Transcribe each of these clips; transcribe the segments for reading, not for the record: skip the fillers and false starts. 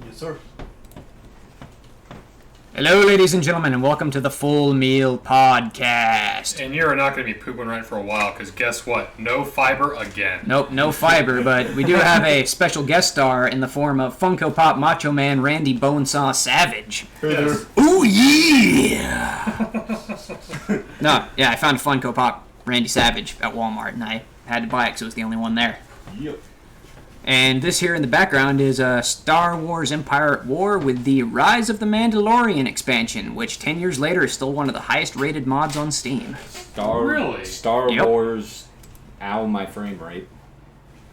Yes, sir. Hello, ladies and gentlemen, and welcome to the Full Meal Podcast. And you're not going to be pooping right for a while, because guess what? No fiber again. Nope, no fiber, but we do have a special guest star in the form of Funko Pop Macho Man Randy Bonesaw Savage. Yes. Ooh, yeah! I found a Funko Pop Randy Savage at Walmart, and I had to buy it because it was the only one there. Yep. And this here in the background is Star Wars Empire at War with the Rise of the Mandalorian expansion, which 10 years later is still one of the highest rated mods on Steam. Really? Star Yep. Wars, ow, my frame rate.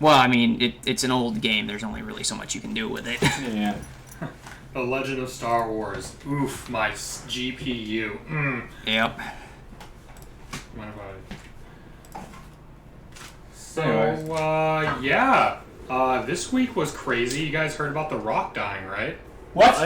Well, I mean, it's an old game. There's only really so much you can do with it. Yeah. The Legend of Star Wars. Oof, my GPU. Yep. What about it? So, Anyways. yeah. This week was crazy. You guys heard about The Rock dying, right? What?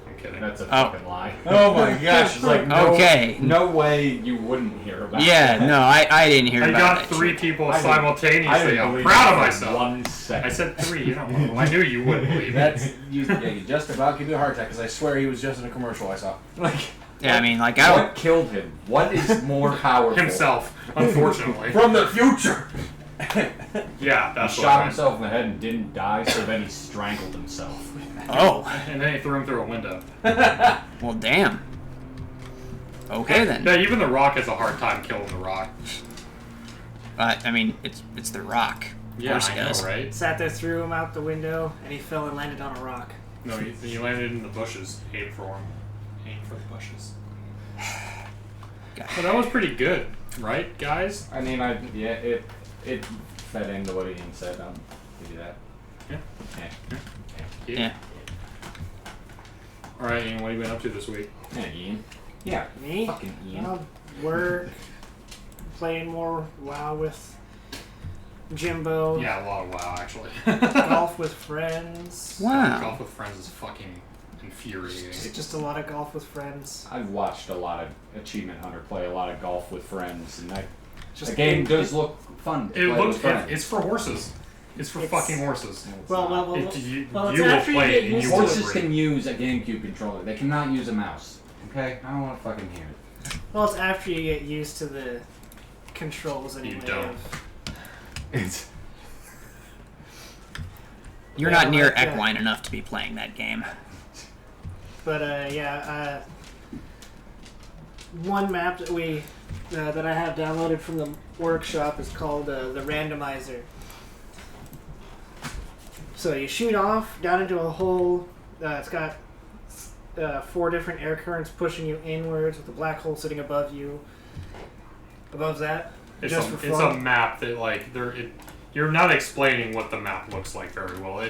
I'm kidding. That's a Oh. fucking lie. Oh my gosh. It's like, no, Okay. no way you wouldn't hear about Yeah, that. no, I didn't hear I about got that three shit. people I didn't simultaneously. I'm believe proud of it for myself. 1 second. I said three. You don't know. I knew you wouldn't believe it. That's you just about give you a heart attack because I swear he was just in a commercial I saw. Like, Yeah, I mean, like, I don't... what killed him? What is more powerful? Himself, unfortunately. From the future! Yeah, He that's what shot I himself in the head and didn't die, so then he strangled himself. Oh, And then he threw him through a window. well, damn. Okay, then. Yeah, even The Rock has a hard time killing The Rock. I mean, it's The Rock. Of Yeah, course I he know, does. right? Sat there, threw him out the window, and he fell and landed on a rock. No, he landed in the bushes. Aim for him. Aim for the bushes. But that was pretty good, right, guys? I mean, it fed into what Ian said. I'll give you that. Yeah. Yeah. Alright, Ian, what have you been up to this week? Yeah, Ian. Yeah. Me? Fucking Ian. Work, playing more WoW with Jimbo, Yeah, a lot of WoW, actually. golf with friends. Wow. Golf with friends is fucking infuriating. Just a lot of golf with friends. I've watched a lot of Achievement Hunter play a lot of golf with friends, and Just the game it- does look fun. To It play looks. with friends. It's for horses. It's for It's- fucking horses. Well, You it's will after you play get it and used you to will Horses agree. can use a GameCube controller. They cannot use a mouse. Okay? I don't want to fucking hear it. Well, it's after you get used to the controls You anyway. don't. It's You're Yeah, not near like, equine enough to be playing that game. But one map that we that I have downloaded from the workshop is called the randomizer. So you shoot off down into a hole. It's got 4 different air currents pushing you inwards with a black hole sitting above you. Above that, It's just for a fun. map that you're not explaining what the map looks like very well.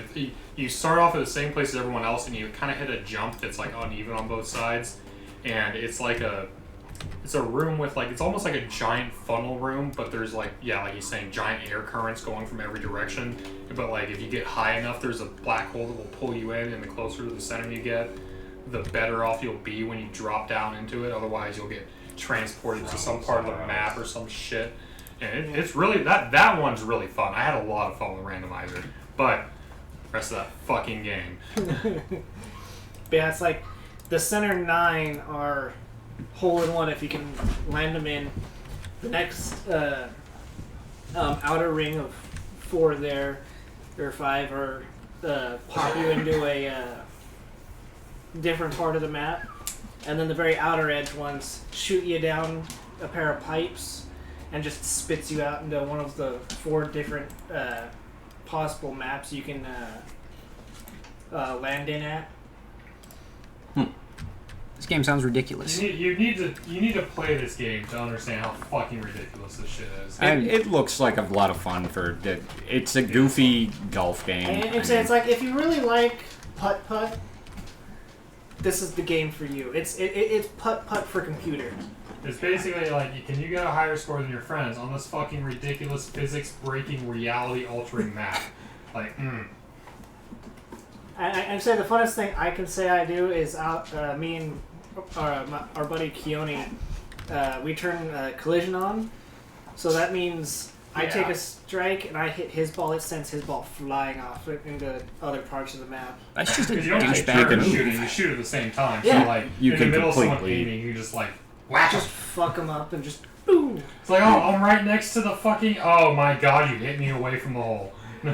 You start off at the same place as everyone else, and you kind of hit a jump that's like uneven on both sides, and it's a room with it's almost like a giant funnel room, but there's like you're saying, giant air currents going from every direction. But if you get high enough, there's a black hole that will pull you in, and the closer to the center you get, the better off you'll be when you drop down into it. Otherwise, you'll get transported to some part of the map or some shit. And it's really that one's really fun. I had a lot of fun with Randomizer, but the rest of that fucking game. But yeah, it's like the center 9 are hole in one if you can land them in. The next outer ring of 4 there, or 5, or pop you into a different part of the map. And then the very outer edge ones shoot you down a pair of pipes and just spits you out into one of the 4 different possible maps you can land in at. This game sounds ridiculous. You need to play this game to understand how fucking ridiculous this shit is. it looks like a lot of fun it's a goofy golf game. And it's like if you really like putt-putt, this is the game for you. It's putt-putt for computer. It's basically can you get a higher score than your friends on this fucking ridiculous physics-breaking, reality-altering map? I'd say the funnest thing I can say I do is me and our buddy Keone, we turn collision on. So that means I take a strike and I hit his ball. It sends his ball flying off into other parts of the map. That's just a Because you don't take douchebag turns move. shooting, you shoot at the same time. Yeah. So, like, You in the can middle of someone completely- aiming, you just, like, whack 'em. Just fuck them up and just boom. It's like, oh, I'm right next to the fucking... Oh, my God, you hit me away from the hole.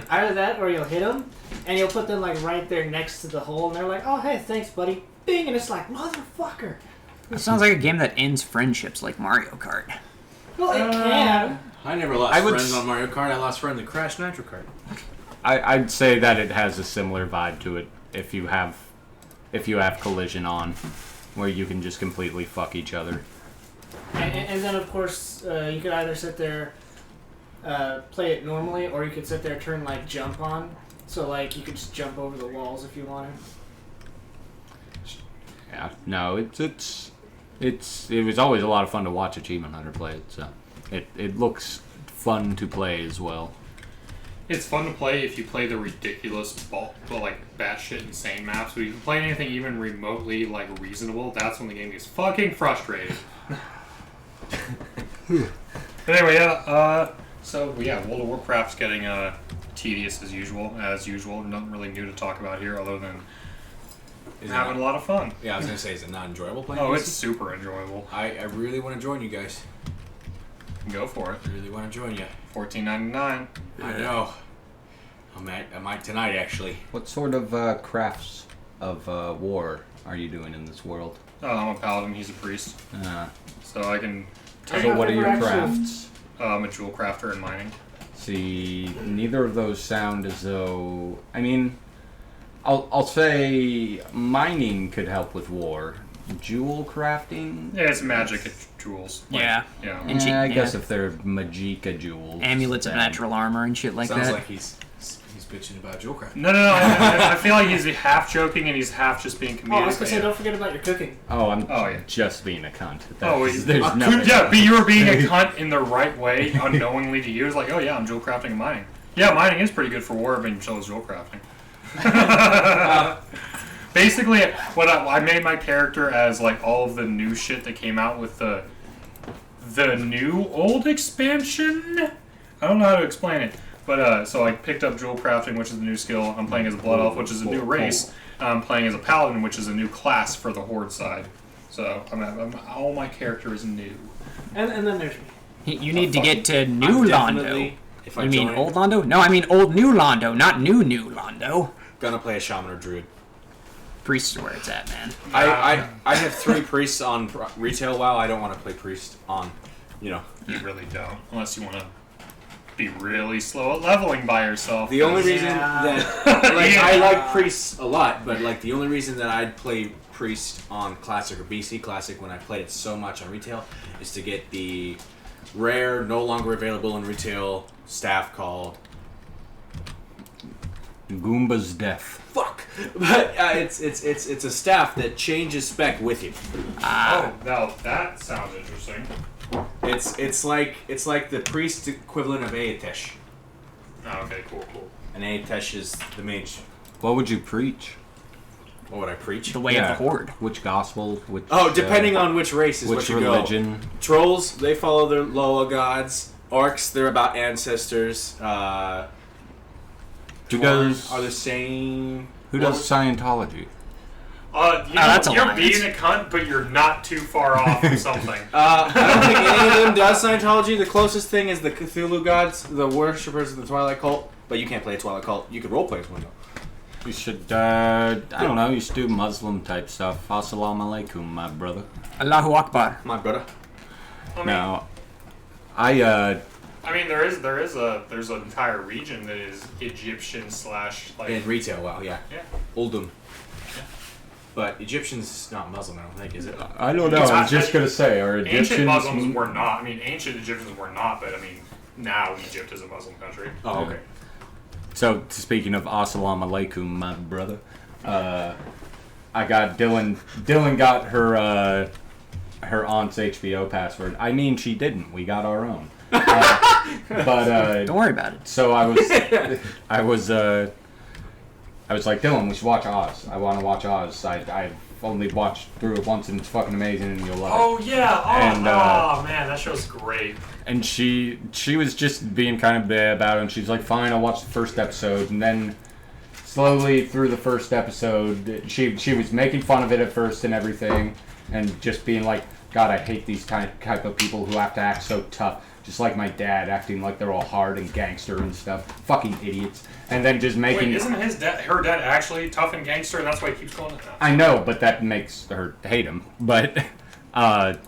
Either that or you'll hit them and you'll put them like right there next to the hole and they're like, oh, hey, thanks, buddy. Bing, and it's like, motherfucker. That sounds like a game that ends friendships like Mario Kart. Well, it can. I never lost I would friends s- on Mario Kart. I lost friends in Crash Nitro Kart. I'd say that it has a similar vibe to it if you have collision on, where you can just completely fuck each other. And then, of course, you could either sit there, play it normally, or you could sit there, turn like jump on. So, like, you could just jump over the walls if you wanted. Yeah, no, it was always a lot of fun to watch Achievement Hunter play it. So it looks fun to play as well. It's fun to play if you play the ridiculous, like, batshit insane maps. But if you play anything even remotely, like, reasonable, that's when the game gets fucking frustrated. But anyway, World of Warcraft's getting tedious as usual. Nothing really new to talk about here other than having a lot of fun. Yeah, I was gonna say, is it not enjoyable playing? Oh, PC? it's super enjoyable. I really want to join you guys. Go for it. I really want to join you. $14.99. I know. I might tonight, actually. What sort of crafts of war are you doing in this world? Oh, I'm a paladin. He's a priest, so I can take. So what are your Actually- crafts? I'm a jewel crafter and mining. See, neither of those sound as though. I mean, I'll say mining could help with war. Jewel crafting? Yeah, it's magic jewels. Yeah. Yeah. And she- I guess yeah. if they're Magicka jewels. Amulets of then- natural armor and shit like Sounds that. like he's bitching about Jewel Craft. No. I feel like he's half joking and he's half just being comedic. Oh, I was gonna say, don't forget about your cooking. Oh, I'm Oh, yeah. just being a cunt. Oh, There's nothing. yeah, but you were being a cunt in the right way, unknowingly to you. It's like, oh yeah, I'm jewel crafting and mining. Yeah, mining is pretty good for war, but so is jewel crafting. Basically, what I made my character as like all of the new shit that came out with the new old expansion. I don't know how to explain it, but so I picked up jewel crafting, which is the new skill. I'm playing as a blood elf, which is a new race. I'm playing as a paladin, which is a new class for the horde side. So all my character is new. And then there's me. You need to get to New Londo. Definitely, if I You mean join, Old Londo? No, I mean Old New Londo, not New Londo. gonna play a shaman or druid. Priests are where it's at, man. I have 3 priests on retail WoW. I don't want to play priest on, You really don't, unless you want to be really slow at leveling by yourself. The only reason Yeah. that like I Yeah. like priests a lot, but like the only reason that I'd play priest on classic or BC classic when I played it so much on retail is to get the rare, no longer available in retail staff called Goomba's death. fuck. But it's a staff that changes spec with you. Oh, now that sounds interesting. It's like the priest equivalent of Aetesh. Oh, okay, cool. And Aetesh is the mage. What would you preach? What would I preach? The way of the Horde. Which gospel? Which? Oh, depending on which race is which what you religion? go. Trolls, they follow their Loa gods. Orcs, they're about ancestors. Who Tauren does? are the same. Who does Scientology? that's you're alliance. being a cunt, but you're not too far off from something. I don't think any of them does Scientology. The closest thing is the Cthulhu gods, the worshippers of the Twilight Cult. But you can't play a Twilight Cult. You could roleplay as one though. You should. I don't know. You should do Muslim type stuff. Assalamu alaikum, my brother. Allahu Akbar. My brother. I mean, Now, there's an entire region that is Egyptian / like In retail, wow, yeah. yeah. Oldham. But Egyptian's not Muslim, I don't think, is it? I don't know. It's I not- was just gonna say, are Ancient Egyptians? Muslims were not. I mean, ancient Egyptians were not, but I mean, now Egypt is a Muslim country. Oh, okay. So speaking of assalamu alaikum, my brother, I got Dylan. Dylan got her aunt's HBO password. I mean, she didn't. We got our own. But Don't worry about it. so I was was like, Dylan, we should watch Oz. I want to watch Oz. I've only watched through it once, and it's fucking amazing, and you'll love it. Oh yeah! Oh, And, man, that show's great. And she was just being kind of bad about it, and she's like, fine, I'll watch the first episode. And then slowly through the first episode, she was making fun of it at first and everything, and just being like, God, I hate these type of people who have to act so tough. Just like my dad, acting like they're all hard and gangster and stuff. Fucking idiots. And then just making... Wait, isn't her dad actually tough and gangster, and that's why he keeps calling it that? I know, but that makes her hate him. But and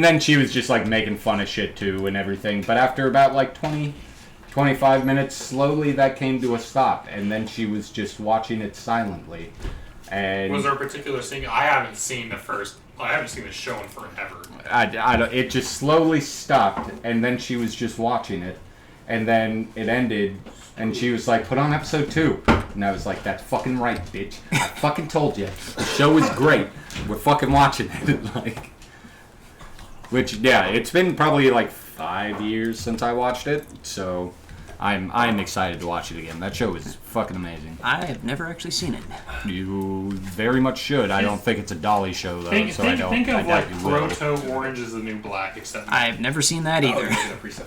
then she was just like making fun of shit too and everything. But after about like 25 minutes, slowly that came to a stop. And then she was just watching it silently. And was there a particular scene? I haven't seen the show in forever. It just slowly stopped, and then she was just watching it, and then it ended, and she was like, put on episode 2. And I was like, that's fucking right, bitch. I fucking told you. The show is great. We're fucking watching it. Like, which, yeah, it's been probably like 5 years since I watched it, so I'm excited to watch it again. That show is fucking amazing. I have never actually seen it. You very much should. I don't think it's a Dolly show though, Think of like doubt you will. Proto Orange is the New Black, except I've never seen that either.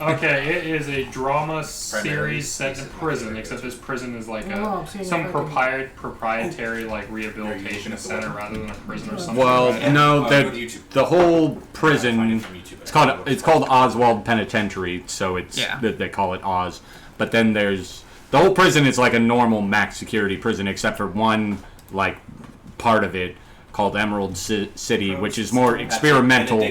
okay, it is a drama series set in a prison, except this prison is like some proprietary like rehabilitation center rather than a prison or something. Well, like that. no, the whole prison. It's called Oswald Penitentiary, so it's they call it Oz. But then there's the whole prison is like a normal max security prison, except for one like part of it called Emerald City, which is more experimental,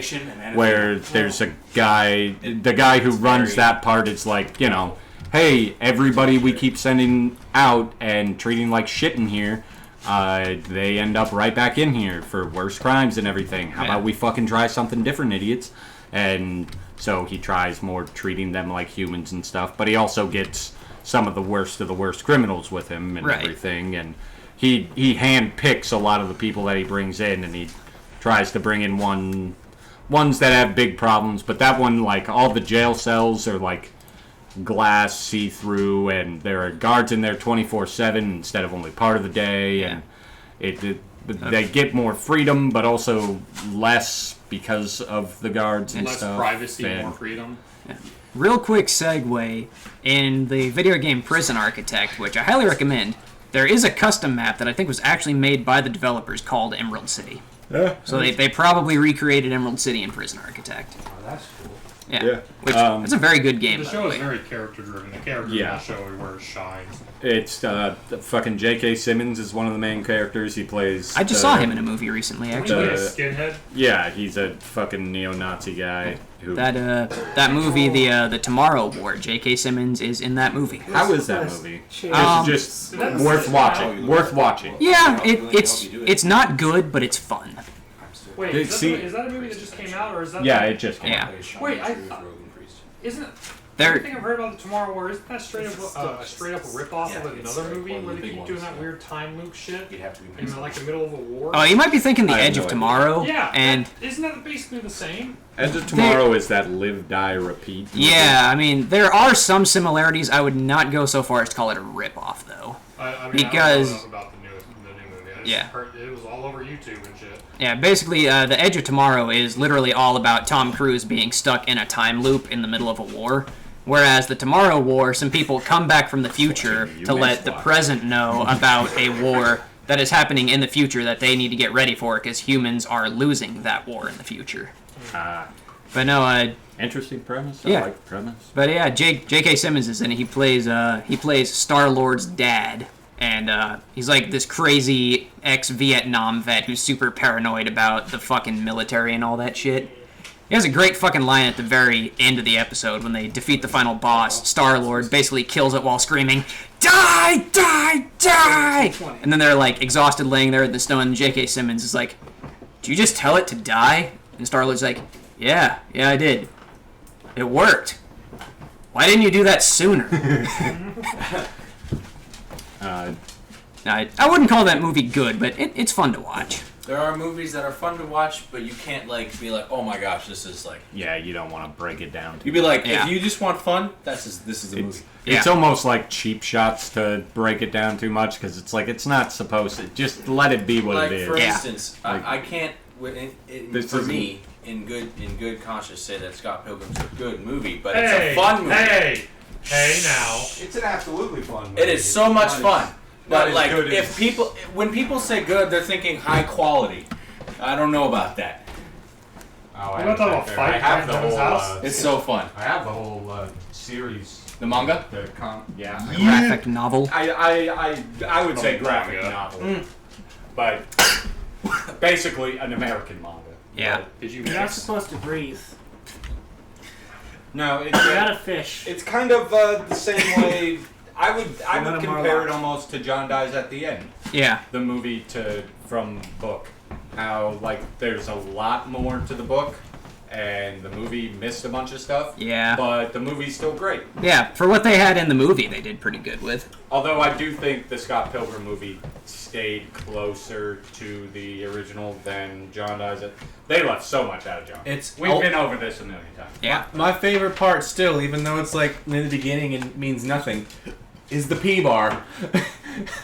where there's a guy, the guy who runs that part is like, you know, hey, everybody we keep sending out and treating like shit in here, they end up right back in here for worse crimes and everything. How about we fucking try something different, idiots? And so he tries more treating them like humans and stuff, but he also gets some of the worst criminals with him and everything, and he hand-picks a lot of the people that he brings in, and he tries to bring in ones that have big problems, but that one, like, all the jail cells are, like, glass, see-through, and there are guards in there 24/7 instead of only part of the day, and they get more freedom, but also less because of the guards and less stuff. Privacy, more freedom. Yeah. Real quick segue, in the video game Prison Architect, which I highly recommend, there is a custom map that I think was actually made by the developers called Emerald City. Yeah. So they probably recreated Emerald City in Prison Architect. Oh, that's cool. Yeah. Which, it's a very good game, The show is very character-driven. The character in the show is where it shines. It's fucking J.K. Simmons is one of the main characters. He plays. I just saw him in a movie recently, actually. A skinhead? Yeah, he's a fucking neo-Nazi guy. Who, that movie, the Tomorrow War, J.K. Simmons is in that movie. How is that movie? It's just worth watching. Worth watching. Yeah, it's not good, but but it's fun. Wait, is that a movie that just came out, or is that? Yeah, it just came out. Wait, isn't it? There, Everything I've heard about the Tomorrow War, isn't that straight up a rip-off of another movie where they keep doing that weird time loop shit in like the middle of a war? Oh, you might be thinking The I have Edge no of idea. Tomorrow. Yeah, and isn't that basically the same? Edge of Tomorrow is that live, die, repeat. Yeah, I mean, there are some similarities. I would not go so far as to call it a rip-off, though. I mean, because I don't know about the new movie. I just heard it was all over YouTube and shit. Yeah, basically, The Edge of Tomorrow is literally all about Tom Cruise being stuck in a time loop in the middle of a war. Whereas the Tomorrow War, some people come back from the future to let the present know about a war that is happening in the future that they need to get ready for because humans are losing that war in the future. But no, interesting premise. Yeah. I like the premise. But yeah, J.K. Simmons is in it. He plays Star-Lord's dad, and he's like this crazy ex-Vietnam vet who's super paranoid about the fucking military and all that shit. He has a great fucking line at the very end of the episode when they defeat the final boss. Star-Lord basically kills it while screaming, "Die! Die! Die!" And then they're like exhausted laying there in the snow, and J.K. Simmons is like, "Did you just tell it to die?" And Star-Lord's like, Yeah, I did. It worked. Why didn't you do that sooner? I wouldn't call that movie good, but it's fun to watch. There are movies that are fun to watch, but you can't like be like, oh my gosh, this is like. Yeah, you don't want to break it down. You'd be like, Yeah. if you just want fun, this is the movie. It's Yeah. almost like cheap shots to break it down too much because it's like it's not supposed to. Just let it be what Like it is. for Yeah. instance, Like- I can't. This For isn't- me, in good conscience, say that Scott Pilgrim's a good movie, but Hey, it's a fun movie. hey now. It's an absolutely fun movie. It is so much fun. But as like, good if as- people, when people say good, they're thinking high quality. I don't know about that. Oh, We're not talking about I Fight have Night the at his whole. house? It's so fun. I have the whole series. The manga? Yeah. Graphic novel. I would say Oh, graphic manga. novel, but basically an American manga. Yeah. Did you You're not mix? supposed to breathe. No, You gotta fish. it's kind of the same way. I would Let 'em compare roll. it almost to John Dies at the End, Yeah. The movie from book. How like there's a lot more to the book, and the movie missed a bunch of stuff. Yeah. But the movie's still great. Yeah. For what they had in the movie, they did pretty good with. Although I do think the Scott Pilgrim movie stayed closer to the original than John Dies at. They left so much out of John. We've been over this a million times. Yeah. My favorite part still, even though it's like in the beginning and means nothing, is the P bar.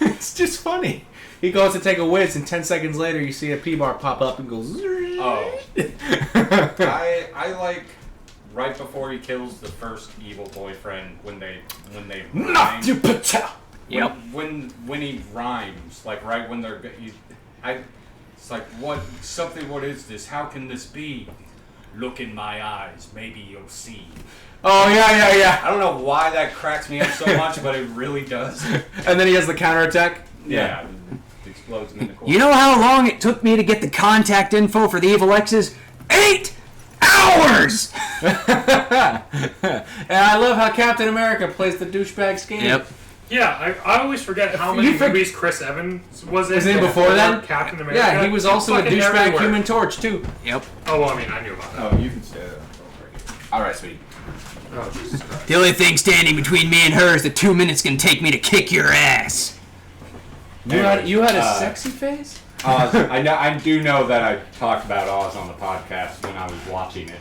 It's just funny. He goes to take a whiz, and 10 seconds later, you see a P bar pop up and goes. Oh. I like right before he kills the first evil boyfriend when they Not to rhyme. Patel. Yep. When he rhymes, like right when they're it's like what is this? How can this be? Look in my eyes, maybe you'll see. Oh yeah. I don't know why that cracks me up so much, but it really does. And then he has the counterattack. Yeah, it explodes him in the corner. You know how long it took me to get the contact info for the Evil X's? 8 hours! And I love how Captain America plays the douchebag scheme. Yep. Yeah, I always forget how many movies Chris Evans was in. Was in before that? Captain America. Yeah, he was also a Fucking douchebag everywhere. Human Torch too. Yep. Oh, well, I mean, I knew about that. Oh, you can stay there. All right, sweetie. Oh, Jesus Christ. The only thing standing between me and her is the 2 minutes gonna take me to kick your ass. You had a Uh, sexy face. Oz, I do know that I talked about Oz on the podcast when I was watching it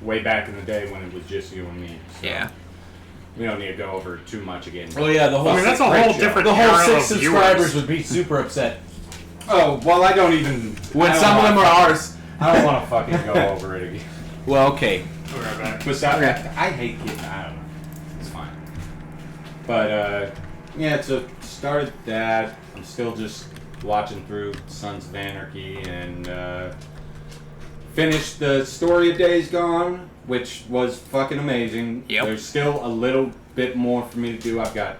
way back in the day when it was just you and me. So Yeah. we don't need to go over too much again. Oh yeah, the whole I mean, that's a Great whole show. different the whole era 6 of subscribers viewers. would be super upset Oh well, I don't even. when I don't some of them wanna are fucking- ours. I don't want to fucking go over it again. Well, okay. We'll be right back. Besides, I hate getting. I don't know. It's fine. But yeah. So started that. I'm still just watching through Sons of Anarchy and finished the story of Days Gone, which was fucking amazing. Yep. There's still a little bit more for me to do. I've got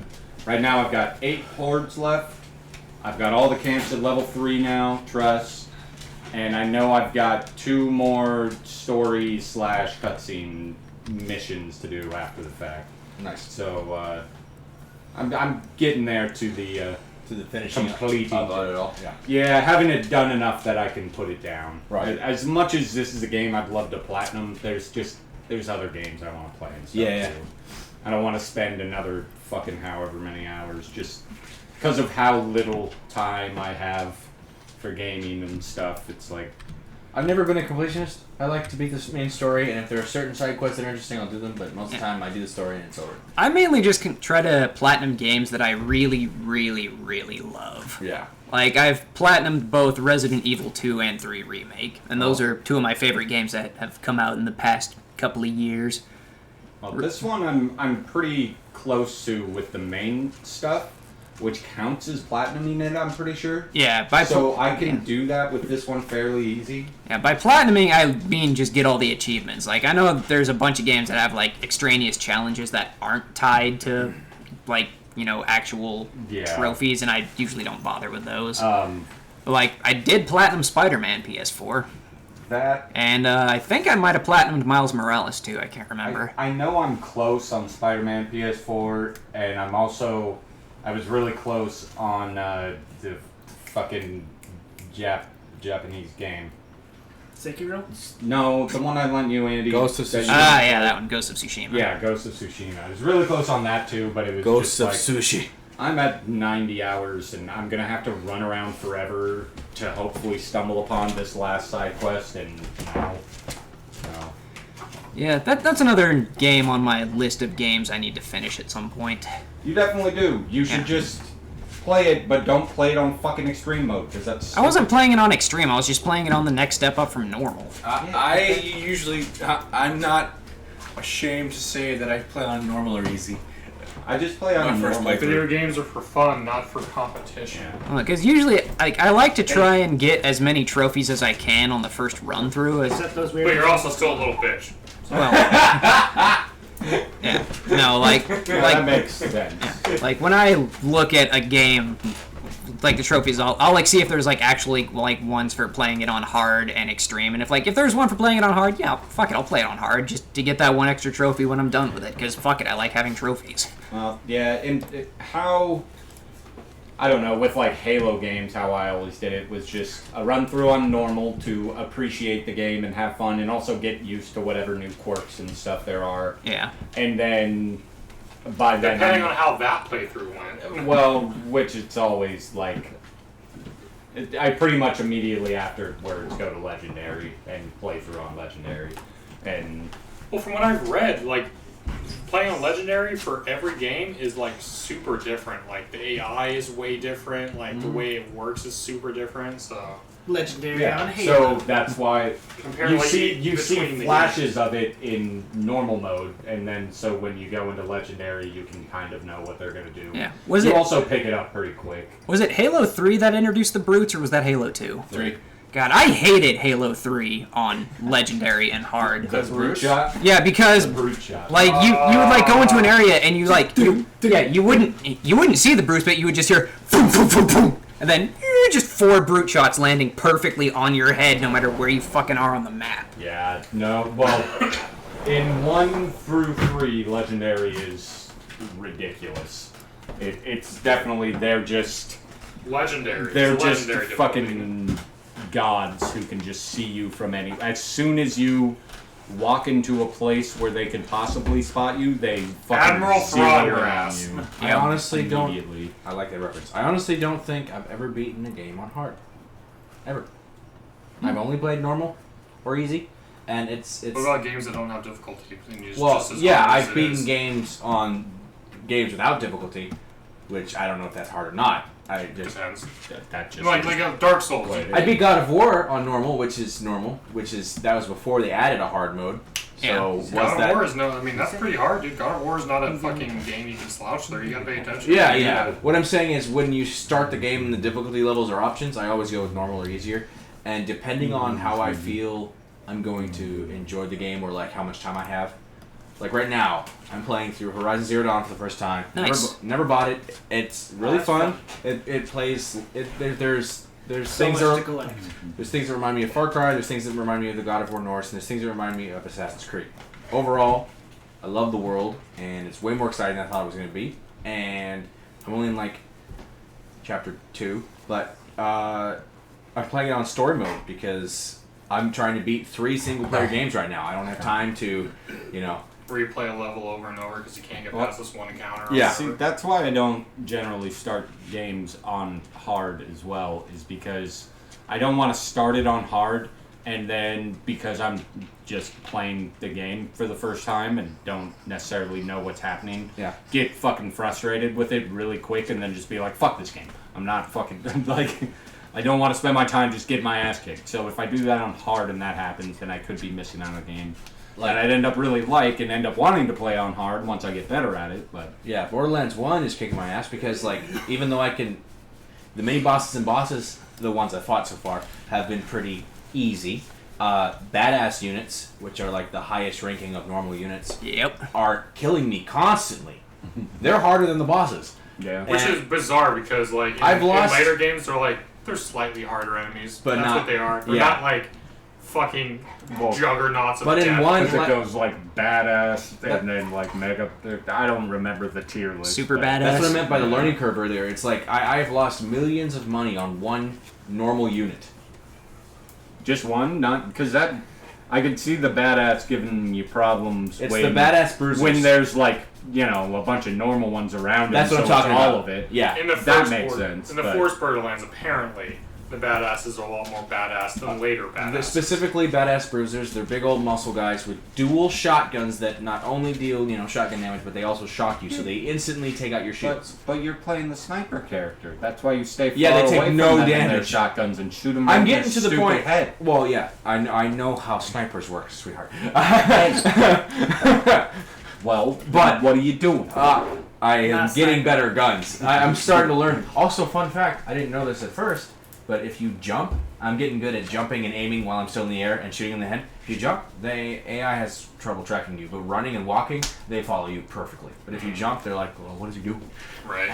8 hordes left. I've got all the camps at level 3 now. Trust. And I know I've got 2 more story / cutscene missions to do after the fact. Nice. So I'm getting there to the To the finishing completing. of it all. Yeah. Yeah, having it done enough that I can put it down. Right. As much as this is a game I'd love to platinum, there's other games I want to play and stuff Yeah. too. I don't want to spend another fucking however many hours just because of how little time I have for gaming and stuff. It's like I've never been a completionist. I like to beat the main story, and if there are certain side quests that are interesting, I'll do them. But most of the time, I do the story and it's over. I mainly just try to platinum games that I really, really, really love. Yeah. Like, I've platinumed both Resident Evil 2 and 3 Remake, and those are 2 of my favorite games that have come out in the past couple of years. well, this one I'm pretty close to with the main stuff, which counts as platinuming it. I'm pretty sure. Yeah, So I can do that with this one fairly easy. Yeah, by platinuming, I mean just get all the achievements. Like, I know there's a bunch of games that have, like, extraneous challenges that aren't tied to, like, actual Yeah. trophies, and I usually don't bother with those. Um, Like, I did platinum Spider-Man PS4, that and I think I might have platinumed Miles Morales, too. I can't remember. I know I'm close on Spider-Man PS4, and I was really close on the fucking Japanese game. Sekiro? No, the one I lent you, Andy. Ghost of that you- Yeah, that one, Ghost of Tsushima. Yeah, Ghost of Tsushima. I was really close on that too, but it was Ghosts just of like, sushi. I'm at 90 hours, and I'm gonna have to run around forever to hopefully stumble upon this last side quest, and no. Yeah, that's another game on my list of games I need to finish at some point. You definitely do. You should just play it, but don't play it on fucking extreme mode, because that's... I wasn't playing it on extreme, I was just playing it on the next step up from normal. I'm not ashamed to say that I play on normal or easy. I just play on My first normal. Video games are for fun, not for competition. Because usually, I like to try and get as many trophies as I can on the first run through. Except those weird. But you're also still a little bitch. Well, yeah, no, That makes sense. like when I look at a game, like the trophies, I'll like see if there's like actually like ones for playing it on hard and extreme, and if there's one for playing it on hard, yeah, fuck it, I'll play it on hard just to get that one extra trophy when I'm done with it. Because fuck it, I like having trophies. Well, yeah, and how... I don't know, with like Halo games, how I always did it was just a run through on normal to appreciate the game and have fun and also get used to whatever new quirks and stuff there are. Yeah. And then by then... Depending on how that playthrough went. Well, which it's always like... I pretty much immediately afterwards go to Legendary and play through on Legendary. And... Well, from what I've read, like, playing on Legendary for every game is, like, super different. Like, the AI is way different. Like, the way it works is super different, so... Legendary on Halo. So that's why Comparing, you see between the flashes of it in normal mode, and then so when you go into Legendary, you can kind of know what they're going to do. Yeah. You also pick it up pretty quick. Was it Halo 3 that introduced the brutes, or was that Halo 2? 3. God, I hated Halo 3 on Legendary and hard. The brute shot? Yeah, because Brute shot. like you would like go into an area and you like you wouldn't see the brutes, but you would just hear boom, boom, boom, boom, and then just 4 brute shots landing perfectly on your head, no matter where you fucking are on the map. Yeah, no, well, in 1 through 3, Legendary is ridiculous. It's definitely, they're just Legendary. They're It's a just legendary fucking gods who can just see you from any... As soon as you walk into a place where they could possibly spot you, they fucking Admiral zero Thrawn in your on ass. you. I honestly don't. Immediately. I like that reference. I honestly don't think I've ever beaten a game on hard. Ever. I've only played normal or easy, and it's. What about games that don't have difficulty? And you Well, just as yeah, hard as I've it beaten is? games on games without difficulty, which I don't know if that's hard or not. I just. Depends. That just Like Dark Souls. I beat God of War on normal, which is that was before they added a hard mode. So was God of that? War is no. I mean, that's pretty hard, dude. God of War is not a fucking game you can slouch there. You gotta pay attention. Yeah. What I'm saying is, when you start the game and the difficulty levels or options, I always go with normal or easier. And depending on how I feel, I'm going to enjoy the game or like how much time I have. Like right now, I'm playing through Horizon Zero Dawn for the first time. Nice. Never bought it. It's really that's fun. It plays. There's So things much to that collect. there's things that remind me of Far Cry. There's things that remind me of the God of War Norse, and there's things that remind me of Assassin's Creed. Overall, I love the world, and it's way more exciting than I thought it was going to be. And I'm only in like chapter 2, but I'm playing it on story mode because I'm trying to beat 3 single-player games right now. I don't have time to, Replay a level over and over because you can't get past this one encounter. Yeah. See, that's why I don't generally start games on hard as well, is because I don't want to start it on hard and then because I'm just playing the game for the first time and don't necessarily know what's happening, get fucking frustrated with it really quick and then just be like, fuck this game. I'm not fucking, like, I don't want to spend my time just getting my ass kicked. So if I do that on hard and that happens, then I could be missing out on a game that I'd end up really and end up wanting to play on hard once I get better at it. But yeah, Borderlands 1 is kicking my ass because, like, even though the main bosses, the ones I fought so far, have been pretty easy. Badass units, which are like the highest ranking of normal units, are killing me constantly. They're harder than the bosses. Yeah. Which is bizarre because, like, in later games, they're slightly harder enemies. But that's what they are. They're not like fucking juggernauts of but death. in one, because it goes like badass and then like mega. I don't remember the tier list. Super but badass. That's what I meant by the learning curve earlier. It's like I've lost millions of money on one normal unit. Just one, not because that. I could see the badass giving you problems. It's when, the badass bruisers. when there's like a bunch of normal ones around. That's him, what I'm so talking it's about. all of it. Yeah. In the That first makes sense, In the but- Forest Borderlands, apparently, the badasses are a lot more badass than later They're badasses. specifically badass bruisers. They're big old muscle guys with dual shotguns that not only deal, shotgun damage, but they also shock you, so they instantly take out your shields. But you're playing the sniper character. That's why you stay far Yeah, they take away from no them and their damage. shotguns and shoot them. I'm getting to the point. Head. Well, yeah, I know how snipers work, sweetheart. Well, But- what are you doing? I am Not getting sniper. better guns. I'm starting to learn. Also, fun fact, I didn't know this at first, but if you jump, I'm getting good at jumping and aiming while I'm still in the air and shooting in the head. If you jump, AI has trouble tracking you, but running and walking, they follow you perfectly. But if you jump, they're like, well, what does he do? Right.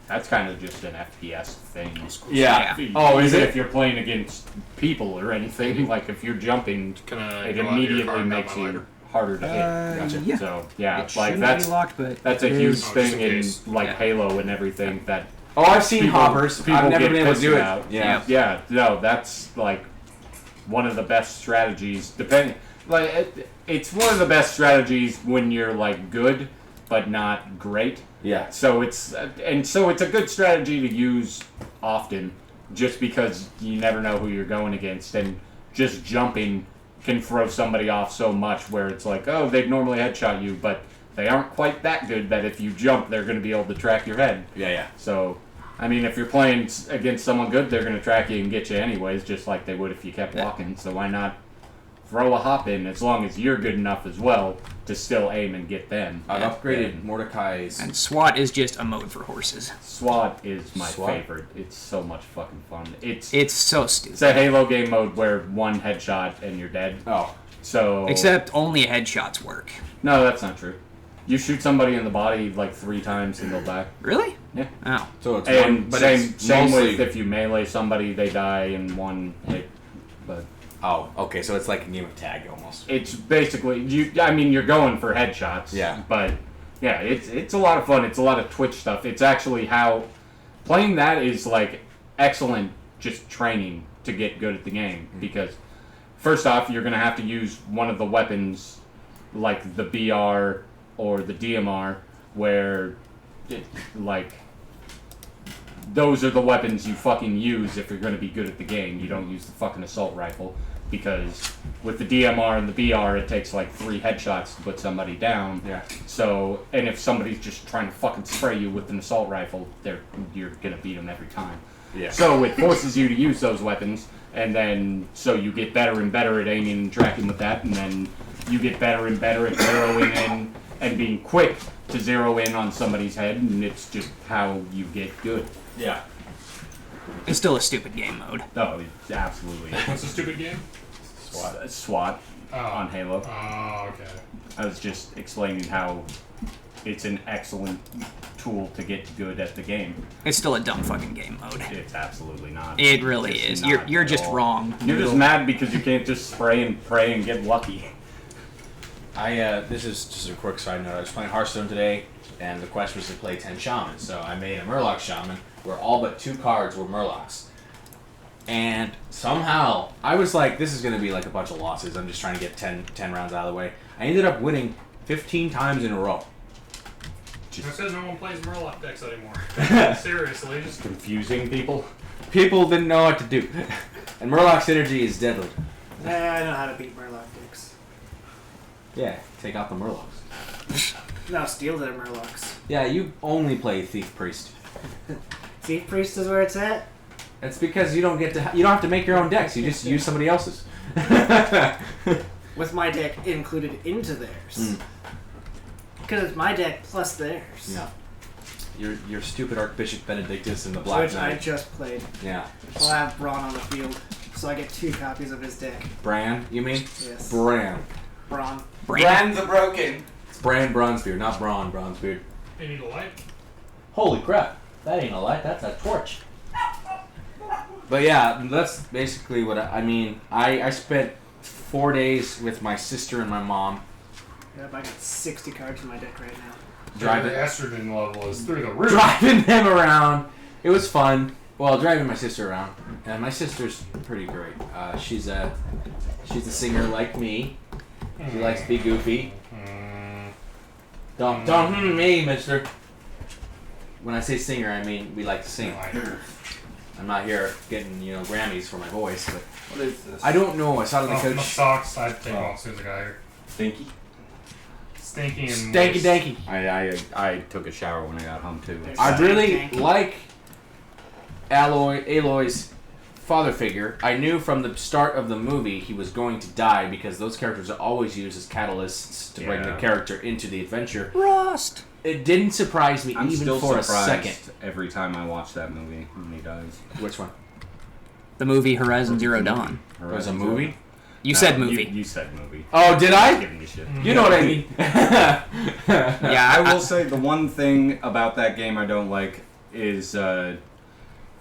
That's kind of just an FPS thing. Yeah. Even Oh, is it? If you're playing against people or anything, like if you're jumping, Can I it go out to your car immediately and grab makes my you lighter? harder to hit. Gotcha. Yeah. So yeah, It like shouldn't that's be locked, but that's a it huge is. Oh, just thing in in case. like Yeah. Halo and everything that Oh, I've seen people, hoppers. people I've never get been able to pissed do it. about. Yeah. Yeah, no, that's like one of the best strategies. It's one of the best strategies when you're like good but not great. Yeah. So it's a good strategy to use often, just because you never know who you're going against, and just jumping can throw somebody off so much where it's like, oh, they'd normally headshot you, but they aren't quite that good that if you jump, they're going to be able to track your head. Yeah. So, I mean, if you're playing against someone good, they're going to track you and get you anyways, just like they would if you kept walking. So why not throw a hop in as long as you're good enough as well to still aim and get them? I've Yeah. upgraded Mordecai's. And SWAT is just a mode for horses. SWAT is my SWAT? favorite. It's so much fucking fun. It's So a stupid. Halo game mode where one headshot and you're dead. Oh. So Except only headshots work. no, that's not true. You shoot somebody in the body like 3 times and they'll die. Really? Yeah. Oh. So it's And one, but same it's same mostly... with if you melee somebody, they die in one hit. But Oh, okay, so it's like a game of tag almost. it's basically you're going for headshots. Yeah. But yeah, it's a lot of fun. It's a lot of Twitch stuff. It's actually how playing that is like excellent just training to get good at the game, because first off, you're gonna have to use one of the weapons like the BR or the DMR, where those are the weapons you fucking use if you're going to be good at the game. You don't use the fucking assault rifle, because with the DMR and the BR, it takes like 3 headshots to put somebody down. Yeah. So, and if somebody's just trying to fucking spray you with an assault rifle, you're going to beat them every time. Yeah. So it forces you to use those weapons, and then so you get better and better at aiming and tracking with that, and then you get better and better at zeroing in and being quick to zero in on somebody's head, and it's just how you get good. Yeah. It's still a stupid game mode. Oh, it's absolutely What's a stupid game? SWAT Oh. on Halo. Oh, okay. I was just explaining how it's an excellent tool to get good at the game. It's still a dumb fucking game mode. It's absolutely not. It really It's is. not You're at just all. wrong. You're just mad because you can't just spray and pray and get lucky. This is just a quick side note. I was playing Hearthstone today, and the quest was to play 10 shamans. So I made a Murloc shaman where all but 2 cards were Murlocs. And somehow, I was like, this is going to be like a bunch of losses. I'm just trying to get 10 rounds out of the way. I ended up winning 15 times in a row. Who says no one plays Murloc decks anymore? Seriously, just Confusing people. People didn't know what to do. And Murloc synergy is deadly. I know how to beat Murloc dicks. Yeah, take out the Murlocs. No, steal their Murlocs. Yeah, you only play Thief Priest. Thief Priest is where it's at. That's because you don't have to make your own decks. You just use somebody else's. With my deck included into theirs. Because it's my deck plus theirs. Yeah. Your stupid Archbishop Benedictus and the Black Which I Knight. just played. Yeah. I'll have Braun on the field. So I get 2 copies of his deck. Bran, you mean? Yes. Bran. Braun. Brand the Broken. It's Bran Bronzebeard, not Braun Bronzebeard. they need a light. Holy crap. That ain't a light, that's a torch. But yeah, that's basically what I mean. I spent 4 days with my sister and my mom. Yep, I got 60 cards in my deck right now. The estrogen level is through the roof. Driving them around. It was fun. Well, driving my sister around, and my sister's pretty great. She's a singer like me. She likes to be goofy. Don't me, mister. When I say singer, I mean we like to sing. I'm not here getting, Grammys for my voice, but What is this? I don't know. I saw it on the My coach. socks, I'd take off as soon as I got here. Stinky. Stinky and Stanky moist. danky. I took a shower when I got home too. I really Stanky. like Aloy's father figure. I knew from the start of the movie he was going to die because those characters are always used as catalysts to bring the Yeah. character into the adventure. Rust. It didn't surprise me I'm even still for surprised a second. every time I watch that movie when he dies. Which one? The movie Horizon Zero Dawn. It was a movie? You said movie. You said movie. Oh, did I'm I? giving you shit. You know what I mean. Yeah, I will say the one thing about that game I don't like is, I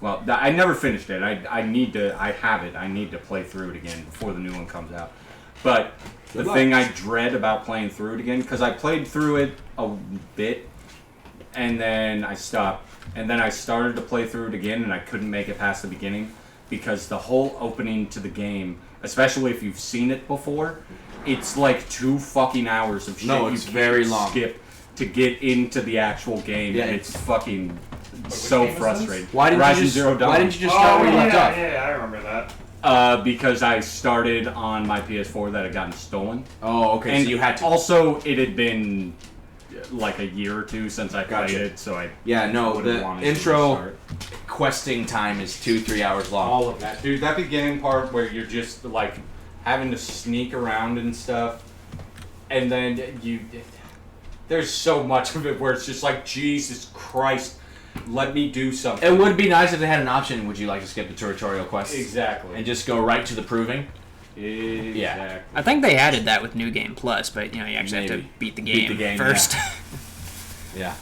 never finished it. I have it. I need to play through it again before the new one comes out. But the thing I dread about playing through it again, because I played through it a bit, and then I stopped. And then I started to play through it again, and I couldn't make it past the beginning, because the whole opening to the game, especially if you've seen it before, it's like 2 fucking hours of shit No, you it's can't very long. skip to get into the actual game, Yeah, and it's fucking so game was this? frustrating. Why didn't Horizon you just Zero Dawn. Why didn't you just start where you left off? Yeah, I remember that. Because I started on my PS4 that had gotten stolen. Oh, okay. And So you had to. Also, it had been like a year or two since I played Gotcha. it, so I Yeah, no. would've The wanted to intro restart. questing time is 2-3 hours long. All of that, dude. That beginning part where you're just like having to sneak around and stuff, and then there's so much of it where it's just like, Jesus Christ, let me do something. It would be nice if they had an option. Would you like to skip the tutorial quests Exactly. and just go right to the proving? Exactly. I think they added that with New Game Plus, but you actually have to Maybe. beat the Beat game, the game, first. Yeah.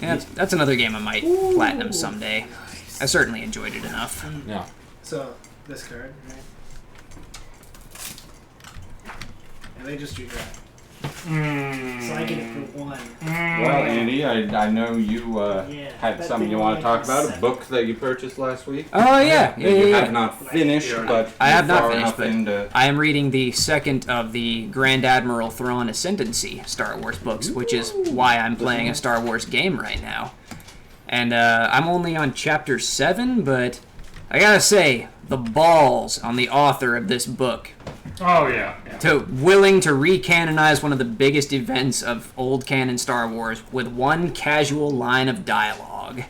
Yeah, that's another game I might platinum someday. I certainly enjoyed it enough. Yeah. So this card, right? And they just do that. So I get it for 1. Well, Andy, I know you Yeah, had that something thing you want to talk like about, a 7. book that you purchased last week. Oh yeah, That you yeah. have not finished, but I have you're not far finished, enough but into... I am reading the second of the Grand Admiral Thrawn Ascendancy Star Wars books, which is why I'm playing a Star Wars game right now. And I'm only on chapter 7, but I gotta say, the balls on the author of this book Oh yeah. willing to recanonize one of the biggest events of old canon Star Wars with one casual line of dialogue.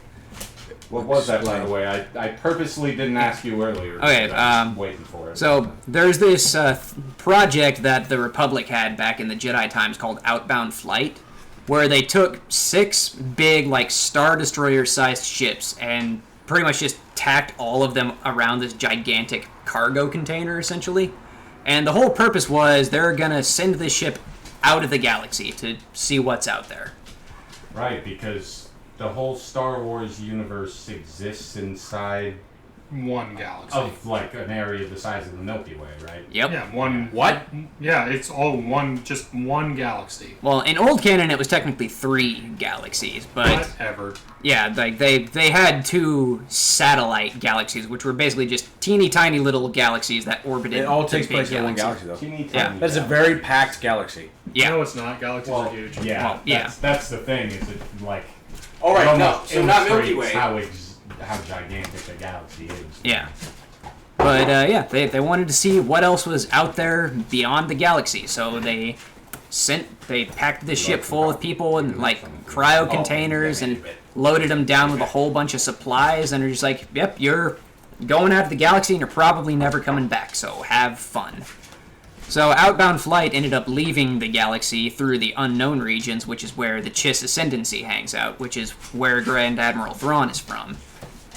What was that, by the way? I purposely didn't ask you earlier. Okay, because I was waiting for it. So there's this project that the Republic had back in the Jedi times called Outbound Flight, where they took 6 big, like, Star Destroyer-sized ships and pretty much just tacked all of them around this gigantic cargo container, essentially. And the whole purpose was they're gonna send this ship out of the galaxy to see what's out there. Right, because the whole Star Wars universe exists inside One galaxy. of like an area the size of the Milky Way, right? Yep. Yeah, one. What? Yeah, it's all just one galaxy. Well, in old canon, it was technically 3 galaxies, but Whatever. yeah, like they had 2 satellite galaxies, which were basically just teeny tiny little galaxies that orbited. It all the takes big place in one galaxy, though. Teeny Yeah. tiny That's a galaxy. very packed galaxy. Yeah. No, it's not. Galaxies Well, are huge. yeah, Well, yeah. That's the thing. Is it like? All it right, no, almost so not Milky illustrates Way. How gigantic the galaxy is. Yeah. But yeah, they wanted to see what else was out there beyond the galaxy, so they packed this ship full of people in like cryo containers and loaded them down with a whole bunch of supplies, and they're just like, yep, you're going out of the galaxy and you're probably never coming back, so have fun. So Outbound Flight ended up leaving the galaxy through the unknown regions, which is where the Chiss Ascendancy hangs out, which is where Grand Admiral Thrawn is from.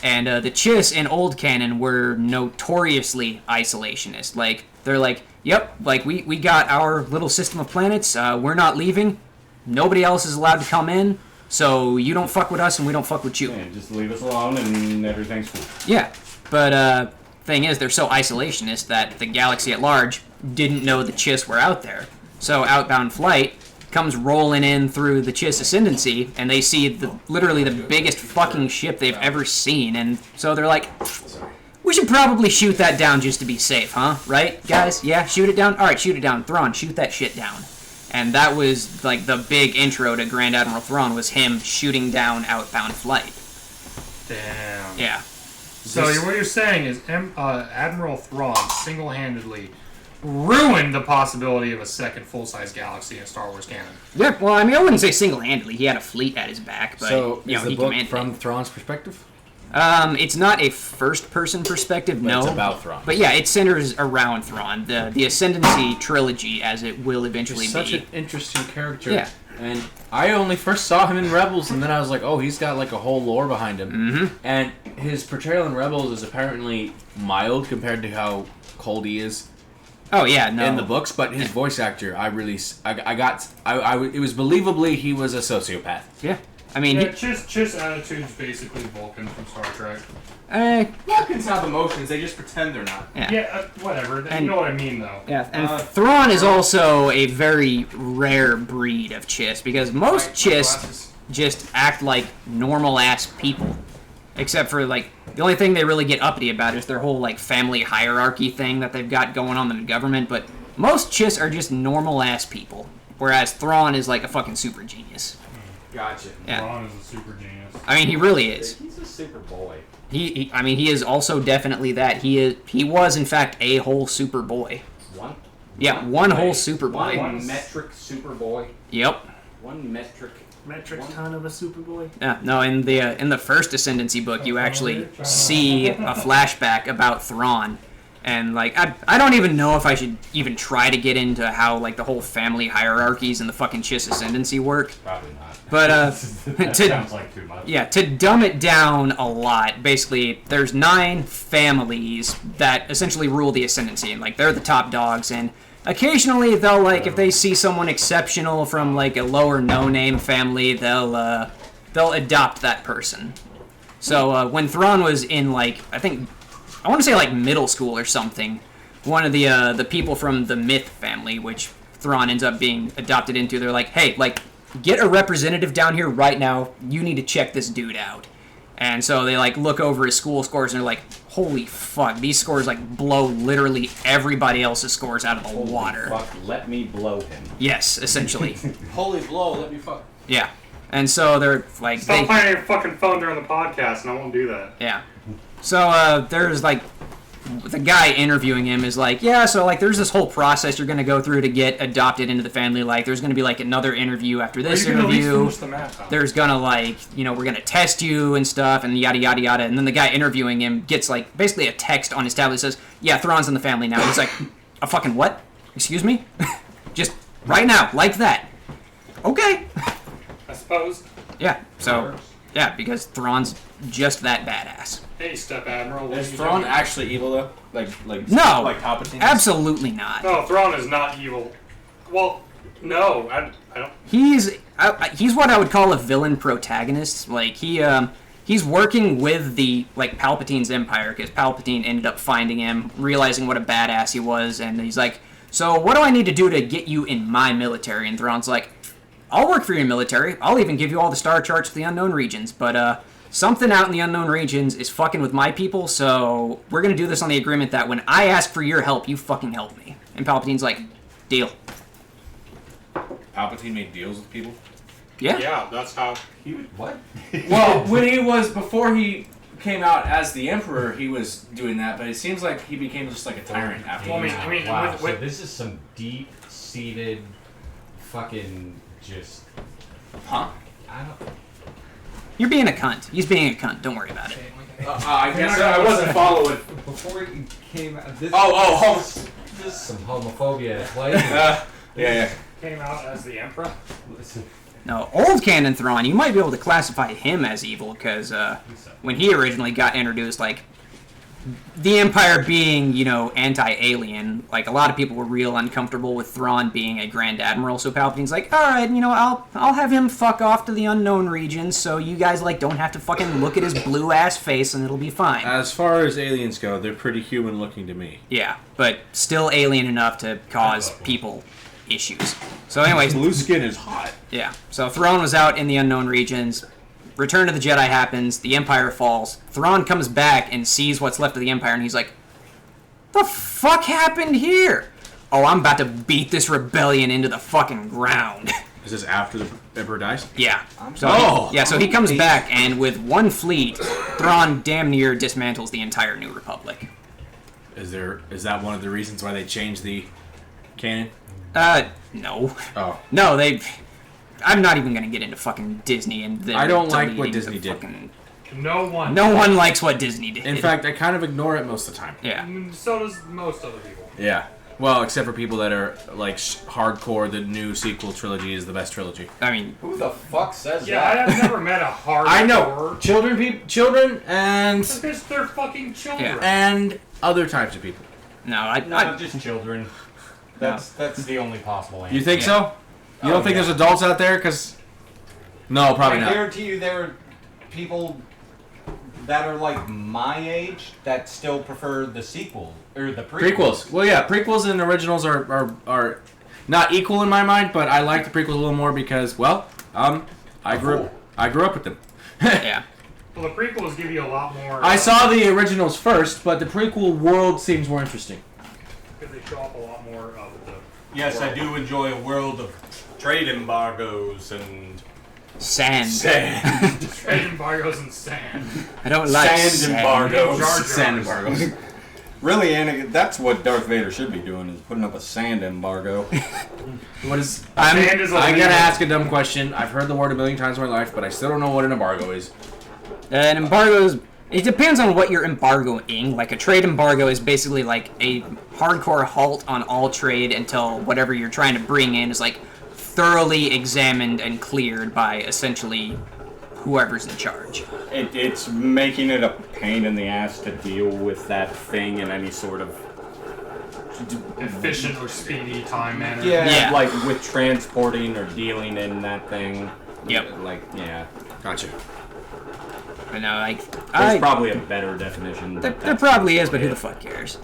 And the Chiss in old canon were notoriously isolationist. Like, they're like, yep, like, we got our little system of planets, we're not leaving, nobody else is allowed to come in, so you don't fuck with us and we don't fuck with you. Yeah, just leave us alone and everything's cool. Yeah, but thing is, they're so isolationist that the galaxy at large didn't know the Chiss were out there. So Outbound Flight comes rolling in through the Chiss Ascendancy, and they see literally the biggest fucking ship they've ever seen, and so they're like, we should probably shoot that down just to be safe, huh? Right, guys? Yeah, shoot it down? Alright, shoot it down. Thrawn, shoot that shit down. And that was, like, the big intro to Grand Admiral Thrawn, was him shooting down outbound flight. Damn. Yeah. So what you're saying is Admiral Thrawn single-handedly ruined the possibility of a second full-size galaxy in Star Wars canon. Yeah, well, I mean, I wouldn't say single-handedly. He had a fleet at his back, but, So, you know, is the he book commanded from it. Thrawn's perspective? It's not a first-person perspective, no. It's about Thrawn. But yeah, it centers around Thrawn. The Ascendancy trilogy, as it will eventually He's such be. an interesting character. Yeah. And I only first saw him in Rebels, and then I was like, oh, he's got like a whole lore behind him. Mm-hmm. And his portrayal in Rebels is apparently mild compared to how cold he is Oh yeah, no. in the books. But his voice actor, it was believably he was a sociopath. Yeah, I mean, Yeah, Chiss attitude's basically Vulcan from Star Trek. Vulcans have emotions; they just pretend they're not. yeah. Yeah, whatever. And- You know what I mean, though. Yeah, and Thrawn is also a very rare breed of Chiss, because most Chiss just act like normal-ass people. Except for, like, the only thing they really get uppity about is their whole, like, family hierarchy thing that they've got going on in the government, but most Chiss are just normal-ass people, whereas Thrawn is, like, a fucking super genius. Gotcha. Yeah. Thrawn is a super genius. I mean, he really is. He's a super boy. I mean, he is also definitely that. He was, in fact, a whole super boy. One. Yeah, one whole super boy. One metric super boy. Yep. One metric. Metric ton of a Superboy. Yeah, no, in the first Ascendancy book, you actually see a flashback about Thrawn, and like I don't even know if I should even try to get into how like the whole family hierarchies and the fucking Chiss Ascendancy work. Probably not. But That sounds like too much. yeah, to dumb it down a lot, basically, there's 9 families that essentially rule the Ascendancy, and like they're the top dogs, and occasionally they'll like if they see someone exceptional from like a lower no-name family, they'll adopt that person. So when Thrawn was in like I want to say like middle school or something, one of the people from the Myth family, which Thrawn ends up being adopted into, they're like, hey, like, get a representative down here right now. You need to check this dude out. And so they like look over his school scores and they're like, holy fuck, these scores like blow literally everybody else's scores out of the water. Fuck, let me blow him. Yes, essentially. Holy blow, let me fuck. Yeah. And so they're like Stop playing on your fucking phone during the podcast, and I won't do that. yeah. So there's like the guy interviewing him is like, yeah, so like there's this whole process you're gonna go through to get adopted into the family. Like there's gonna be like another interview after this Are you gonna at least interview. finish the map out? There's gonna like, you know, we're gonna test you and stuff and yada yada yada. And then the guy interviewing him gets like basically a text on his tablet that says, yeah, Thrawn's in the family now. He's like, a fucking what? Excuse me? Just right now, like that. Okay. I suppose. Yeah. So yeah, because Thrawn's just that badass. Hey, Step Admiral. What Is are you Thrawn doing? actually evil though? Like No, like Palpatine? absolutely not. No, Thrawn is not evil. Well, no, I don't. He's what I would call a villain protagonist. Like he's working with the like Palpatine's empire because Palpatine ended up finding him, realizing what a badass he was, and he's like, so what do I need to do to get you in my military? And Thrawn's like, I'll work for your military. I'll even give you all the star charts for the unknown regions, but something out in the unknown regions is fucking with my people, so we're gonna do this on the agreement that when I ask for your help, you fucking help me. And Palpatine's like, deal. Palpatine made deals with people. Yeah. Yeah, that's how. What? Well, before he came out as the Emperor, he was doing that, but it seems like he became just like a tyrant after. Well, I mean, Wow, with- so this is some deep-seated fucking just... Huh? I don't... You're being a cunt. He's being a cunt. Don't worry about it. I guess I wasn't following. Before he came out... This, Oh, This is some homophobia at play. yeah. Came out as the Emperor. Listen, No, old canon Thrawn, you might be able to classify him as evil, because when he originally got introduced, like, the Empire being, you know, anti-alien, like, a lot of people were real uncomfortable with Thrawn being a Grand Admiral, so Palpatine's like, alright, you know, I'll have him fuck off to the unknown regions, so you guys, like, don't have to fucking look at his blue-ass face, and it'll be fine. As far as aliens go, they're pretty human looking to me. Yeah, but still alien enough to cause people issues. So anyways, Blue skin is hot. yeah. So Thrawn was out in the unknown regions. Return of the Jedi happens. The Empire falls. Thrawn comes back and sees what's left of the Empire, and he's like, "The fuck happened here? Oh, I'm about to beat this rebellion into the fucking ground." Is this after the Emperor dies? Yeah. Oh! So he comes back, and with one fleet, Thrawn damn near dismantles the entire New Republic. Is that one of the reasons why they changed the canon? No. Oh. No, I'm not even gonna get into fucking Disney and the I don't like what deleting Disney the did. fucking- No one. No one likes what Disney did. In fact, I kind of ignore it most of the time. Yeah. So does most other people. Yeah. Well, except for people that are like hardcore, the new sequel trilogy is the best trilogy. I mean, Who the fuck says Yeah, I that? have never met a hard. I know children, and Because they're fucking children. Yeah. and other types of people. no, Not just children. That's the only possible answer. You think Yeah. so? You don't think yeah. there's adults out there? Cause no, probably I not. guarantee you there are people that are like my age that still prefer the sequel or the Prequels. Well, yeah, prequels and originals are not equal in my mind, but I like the prequels a little more because, well, I grew up with them. yeah. Well, the prequels give you a lot more. I saw the originals first, but the prequel world seems more interesting. Because they show up a lot more of the. Yes, I do enjoy a world of trade embargoes and Sand. Trade embargoes and sand. I don't like sand embargoes. Jar Jar. Sand embargoes. Really, Anakin, that's what Darth Vader should be doing, is putting up a sand embargo. What is? Sand I is gotta illegal. ask a dumb question. I've heard the word a million times in my life, but I still don't know what an embargo is. An embargo it depends on what you're embargoing. Like a trade embargo is basically like a hardcore halt on all trade until whatever you're trying to bring in is like thoroughly examined and cleared by essentially whoever's in charge. It's making it a pain in the ass to deal with that thing in any sort of Efficient or speedy time manner. Yeah. like with transporting or dealing in that thing. Yep. Like, yeah. Gotcha. I know, like There's probably a better definition. there probably is, but who the fuck cares?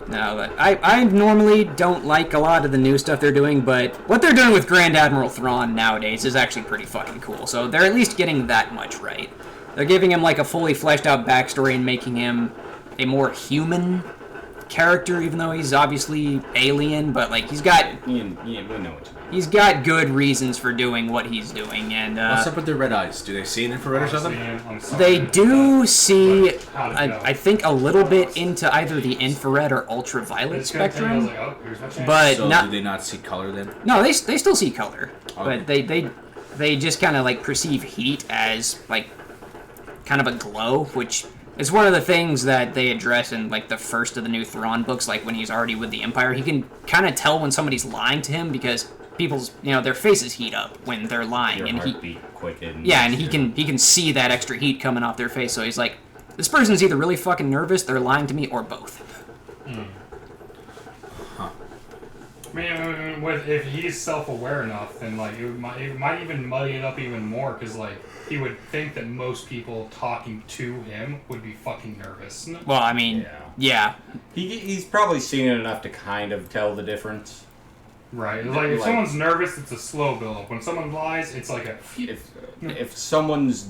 No, but I normally don't like a lot of the new stuff they're doing, but what they're doing with Grand Admiral Thrawn nowadays is actually pretty fucking cool. So they're at least getting that much right. They're giving him like a fully fleshed out backstory and making him a more human character, even though he's obviously alien, but like we know what you mean. He's got good reasons for doing what he's doing, and What's up with their red eyes? Do they see an infrared or something? I'm sorry, they do but see, how'd it go? I think, a little bit into either the infrared or ultraviolet It's gonna tell you, I was spectrum. like, oh, here's my chance. But So not do they not see color then? no, they still see color, Okay. but they just kind of like perceive heat as like kind of a glow, which is one of the things that they address in like the first of the new Thrawn books. Like when he's already with the Empire, he can kind of tell when somebody's lying to him because people's their faces heat up when they're lying, Your and heartbeat quickened. yeah, and he can see that extra heat coming off their face. So he's like, this person's either really fucking nervous, they're lying to me, or both. I mean, if he's self-aware enough, then like it might even muddy it up even more because like he would think that most people talking to him would be fucking nervous. Well, I mean, yeah. He's probably seen it enough to kind of tell the difference. Right. It's like if someone's nervous, it's a slow build-up. When someone lies, it's like a. If someone's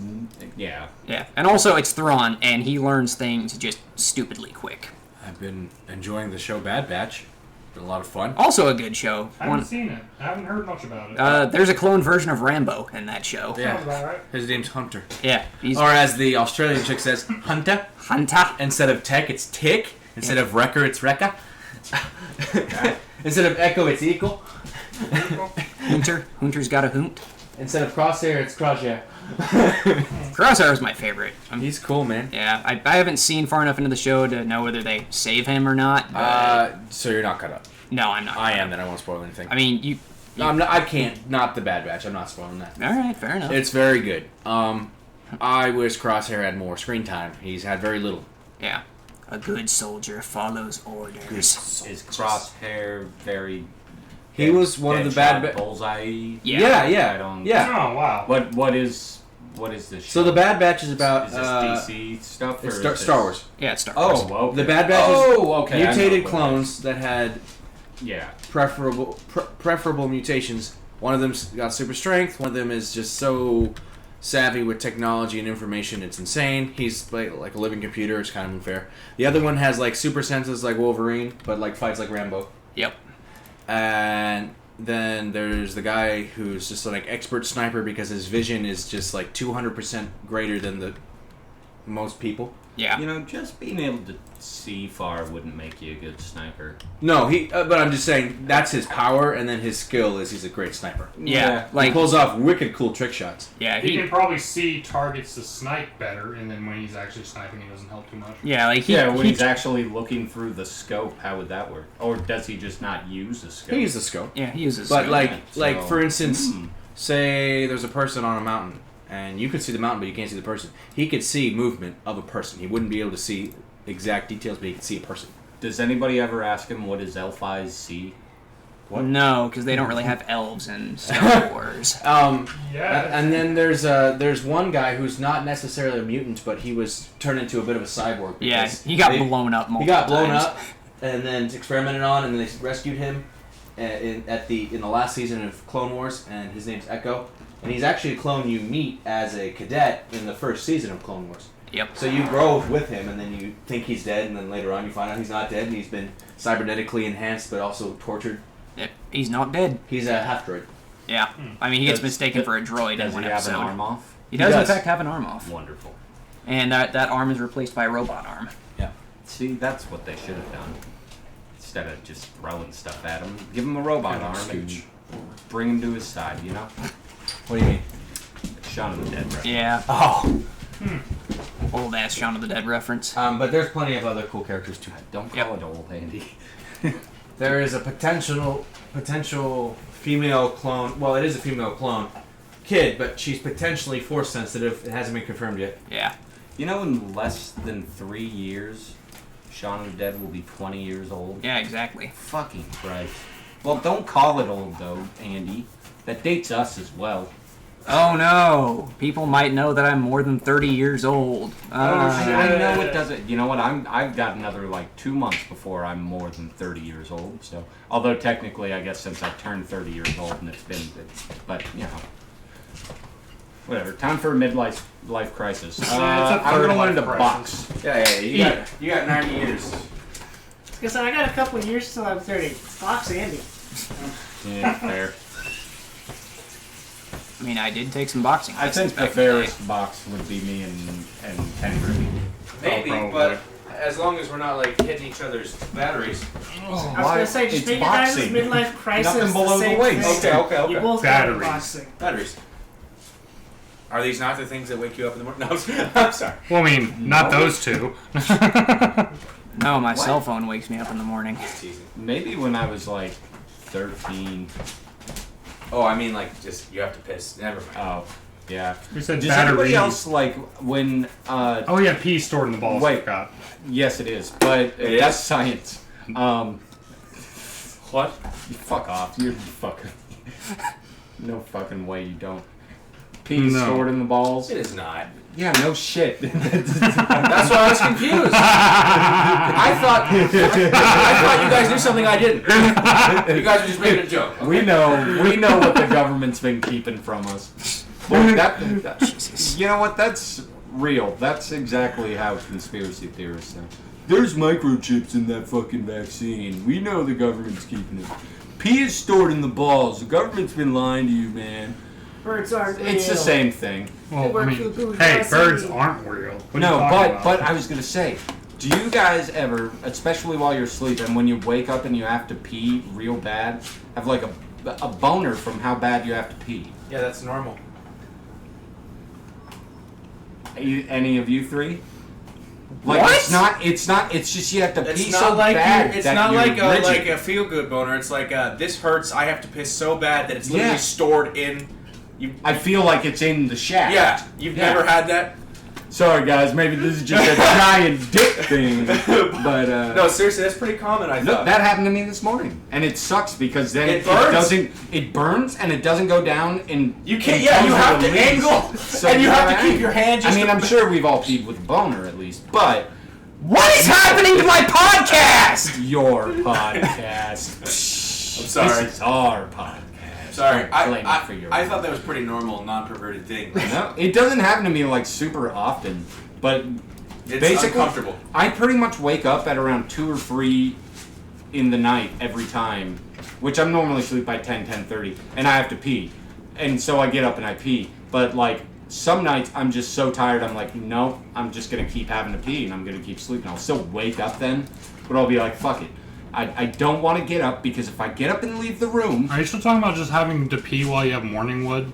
Yeah, and also it's Thrawn, and he learns things just stupidly quick. I've been enjoying the show Bad Batch. Been a lot of fun. Also a good show. I haven't seen it. I haven't heard much about it. There's a clone version of Rambo in that show. Sounds about right. His name's Hunter. Yeah, he's Or as the Australian chick says, Hunter. Hunter. Instead of tech, it's tick. Instead of wrecker, it's wrecker. Instead of echo, it's equal. Hunter's got a hoot. Instead of crosshair, it's crosshair. Crosshair is my favorite. He's cool, man. Yeah, I haven't seen far enough into the show to know whether they save him or not. But So you're not caught up. no, I'm not. I am, then I won't spoil anything. I mean, you. I can't. Not the Bad Batch. I'm not spoiling that. All right, fair enough. It's very good. I wish Crosshair had more screen time. He's had very little. Yeah, a good soldier follows orders. is Crosshair very. He was one of the bad. Bullseye. Yeah. Yeah. I don't. Yeah. Oh wow. What is this? So the Bad Batch is about. Is this DC stuff? Or It's is Star this- Wars. Yeah, it's Star Wars. Oh, okay. The Bad Batch is Oh, okay. I know mutated what clones that had Yeah. preferable mutations. One of them's got super strength. One of them is just so savvy with technology and information, it's insane. He's like a living computer. It's kind of unfair. The other one has like super senses like Wolverine, but like fights like Rambo. Yep. And then there's the guy who's just like expert sniper because his vision is just like 200% greater than the most people. Yeah. You know, just being able to see far wouldn't make you a good sniper. No, but I'm just saying that's his power, and then his skill is he's a great sniper. Yeah. He Like, pulls off wicked cool trick shots. yeah, He he, can probably see targets to snipe better, and then when he's actually sniping, it doesn't help too much. yeah, like When he he's actually looking through the scope, how would that work? Or does he just not use the scope? He uses the scope. yeah, he uses But scope. like so- for instance, say there's a person on a mountain, and you could see the mountain, but you can't see the person. He could see movement of a person. He wouldn't be able to see exact details, but he could see a person. Does anybody ever ask him what his elf eyes see? What? No, because they don't really have elves in Star Wars. Yeah. And then there's one guy who's not necessarily a mutant, but he was turned into a bit of a cyborg. Yeah, because he got they- blown up multiple He got blown times. up, and then experimented on, and then they rescued him in the last season of Clone Wars, and his name's Echo, and he's actually a clone you meet as a cadet in the first season of Clone Wars. Yep. So you grow with him, and then you think he's dead, and then later on you find out he's not dead, and he's been cybernetically enhanced, but also tortured. Yep. He's not dead. He's a half droid. Yeah. I mean, he gets Does- mistaken for a droid in Does one he have episode. an arm off? He does, He in does. fact, have an arm off. Wonderful. And that arm is replaced by a robot arm. See, that's what they should have done. Instead of just throwing stuff at him, give him a robot arm and bring him to his side, you know? What do you mean? Shaun of the Dead, right? Yeah. Oh. Old ass Shaun of the Dead reference. But there's plenty of other cool characters too. Don't Yep. call it old, Andy. There is a potential female clone. Well, it is a female clone kid, but she's potentially force sensitive. It hasn't been confirmed yet. Yeah. You know, in less than 3 years, Shaun of the Dead will be 20 years old? Yeah, exactly. Fucking Christ. Well, don't call it old, though, Andy. That dates us as well. Oh no! People might know that I'm more than 30 years old. I know it doesn't. You know what? I've got another like 2 months before I'm more than 30 years old. So, although technically, I guess since I turned 30 years old and it's been, but you know, whatever. Time for a midlife crisis. It's a I'm third gonna learn life to crisis. box. Yeah. You got 90 years. Because I got a couple years till I'm 30. Fox Andy. Yeah, fair. I mean, I did take some boxing. I lessons think the back in the day. fairest box would be me and Henry. Maybe, probably. but as long as we're not like hitting each other's batteries. I was gonna say, just It's make your guys' boxing. midlife crisis Nothing below the same waist. thing. Okay. You both Batteries. got boxing. Batteries. Are these not the things that wake you up in the morning? No, I'm sorry. Well, I mean, not those two. No, my What? cell phone wakes me up in the morning. Teasing. Maybe when I was like 13. Oh, I mean like just you have to piss. Never mind. Oh, yeah. We said Does anybody batteries. else like when? Oh, yeah, pee stored in the balls. Wait. I forgot. Yes, it is, but It that's is? science. What? Fuck off. You're fucking. No fucking way you don't. Pee No. stored in the balls. It is not. Yeah, no shit. That's why I was confused. I thought you guys knew something I didn't. You guys were just making a joke. We know what the government's been keeping from us. Look, that, you know what? That's real. That's exactly how conspiracy theorists sound. There's microchips in that fucking vaccine. We know the government's keeping it. Pee is stored in the balls. The government's been lying to you, man. Birds aren't real. It's the same thing. Well, work I for the mean, bourgeoisie. hey, birds aren't real. What are No, you talking about? but I was gonna say, do you guys ever, especially while you're sleeping, when you wake up and you have to pee real bad, have like a boner from how bad you have to pee? Yeah, that's normal. Any of you three? Like What? It's not. It's just you have to It's pee not so like bad. it's that not you're like rigid. a feel good boner. It's like this hurts. I have to piss so bad that it's literally Yeah. stored in. You. I feel like it's in the shaft. Yeah, you've Yeah. never had that. Sorry guys, maybe this is just a giant dick thing, but No, seriously, that's pretty common. I no, thought. that happened to me this morning, and it sucks because then It burns? doesn't. It burns and it doesn't go down. And You can't. it Yeah, you comes have with to a release. angle, So and you have to gotta keep angle. your hand just. I mean, I'm sure we've all peed with a boner at least, but What is happening to my podcast? Your podcast. I'm sorry. This is our podcast. Sorry, Don't blame it for your I thought that was pretty normal, non-perverted thing. No, it doesn't happen to me like super often, but It's basically, uncomfortable. I pretty much wake up at around 2 or 3 in the night every time, which I'm normally asleep by 10:30, and I have to pee, and so I get up and I pee. But like some nights, I'm just so tired. I'm like, no, I'm just gonna keep having to pee, and I'm gonna keep sleeping. I'll still wake up then, but I'll be like, fuck it. I don't want to get up because if I get up and leave the room, Are you still talking about just having to pee while you have morning wood?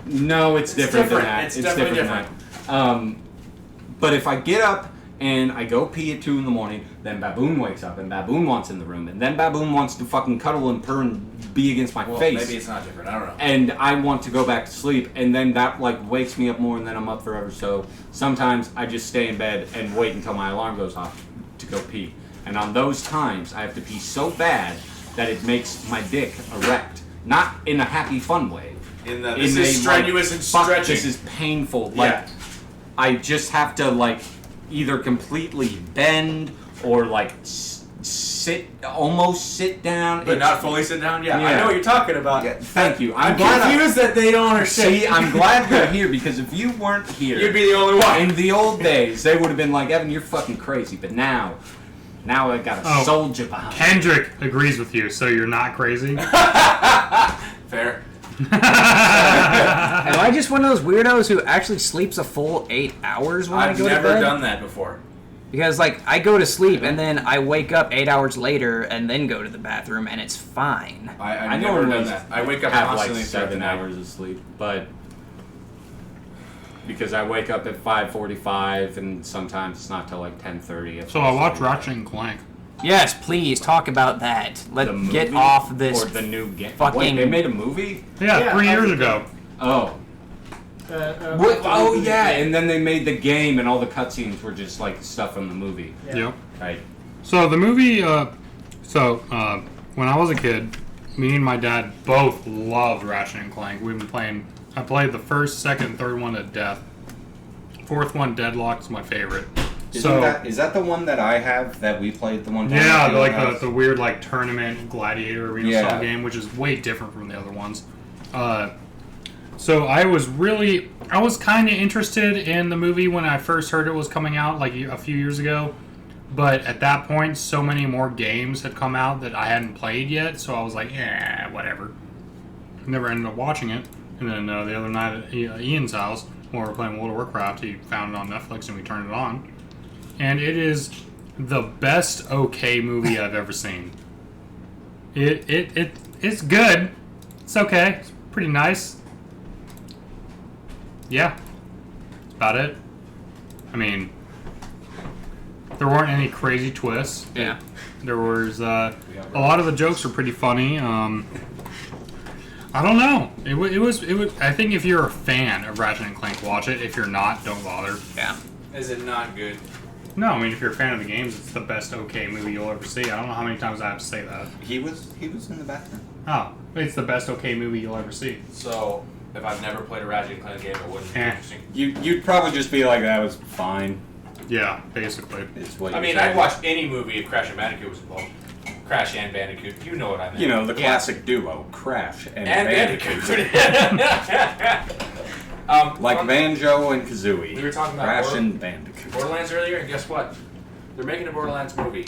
no, it's different than different. that. It's definitely different than that. But if I get up and I go pee at 2 in the morning, then Baboon wakes up and Baboon wants in the room, and then Baboon wants to fucking cuddle and purr and be against my Well, face. maybe it's not different. I don't know. And I want to go back to sleep, and then that like wakes me up more, and then I'm up forever. So sometimes I just stay in bed and wait until my alarm goes off to go pee. And on those times, I have to pee so bad that it makes my dick erect, not in a happy, fun way. This is strenuous and fuck, stretching. This is painful. Like Yeah. I just have to like either completely bend or like almost sit down, But not fully sit down? Yeah, I Yeah. know what you're talking about. Yeah, thank you. I'm glad confused that they don't understand. See, I'm glad you're here because if you weren't here, You'd be the only one. in the old days, they would have been like, Evan, you're fucking crazy. But now I got a Oh. soldier behind me. Kendrick agrees with you, so you're not crazy. Fair. Am I just one of those weirdos who actually sleeps a full 8 hours when I I've go to never bed? done that before. Because, like, I go to sleep and then I wake up 8 hours later and then go to the bathroom and it's fine. I've I never normally done that. I wake up have like constantly throughout the 7 night. hours of sleep, but because I wake up at 5:45 and sometimes it's not till like 10:30. So I watched Ratchet and Clank. Yes, please, talk about that. The Let's movie get off this or the new game. fucking- Wait, they made a movie? Yeah, Yeah, 3 years I- ago. Oh. Oh yeah, and then they made the game, and all the cutscenes were just like stuff from the movie. Yeah. Yep. Right. So the movie, when I was a kid, me and my dad both loved Ratchet and Clank. We've been playing. I played the first, second, third one to death. Fourth one, Deadlock, is my favorite. Is So that the one that I have that we played the one time? yeah, at like your house? the weird like tournament gladiator arena Yeah. style game, which is way different from the other ones. So I was kind of interested in the movie when I first heard it was coming out like a few years ago. But at that point, so many more games had come out that I hadn't played yet, so I was like, yeah, whatever. Never ended up watching it. And then the other night at Ian's house, when we were playing World of Warcraft, he found it on Netflix and we turned it on. And it is the best okay movie I've ever seen. It's good. It's okay. It's pretty nice. Yeah. That's about it. I mean, there weren't any crazy twists. Yeah. There was a lot of the jokes were pretty funny. I don't know. It was. I think if you're a fan of Ratchet and Clank, watch it. If you're not, don't bother. Yeah. Is it not good? No, I mean if you're a fan of the games, it's the best okay movie you'll ever see. I don't know how many times I have to say that. He was in the bathroom. Oh, it's the best okay movie you'll ever see. So, if I've never played a Ratchet and Clank game, it wouldn't be Eh. interesting. You'd probably just be like, that was fine. Yeah, basically. Is what I you're mean, saying. I'd watch any movie if Crash and Bandicoot was involved. Crash and Bandicoot, you know what I mean. You know, the Yeah. classic duo, Crash and Bandicoot. Like Banjo and Kazooie. We were talking about Crash Border- and Bandicoot. Borderlands earlier, and guess what? They're making a Borderlands movie.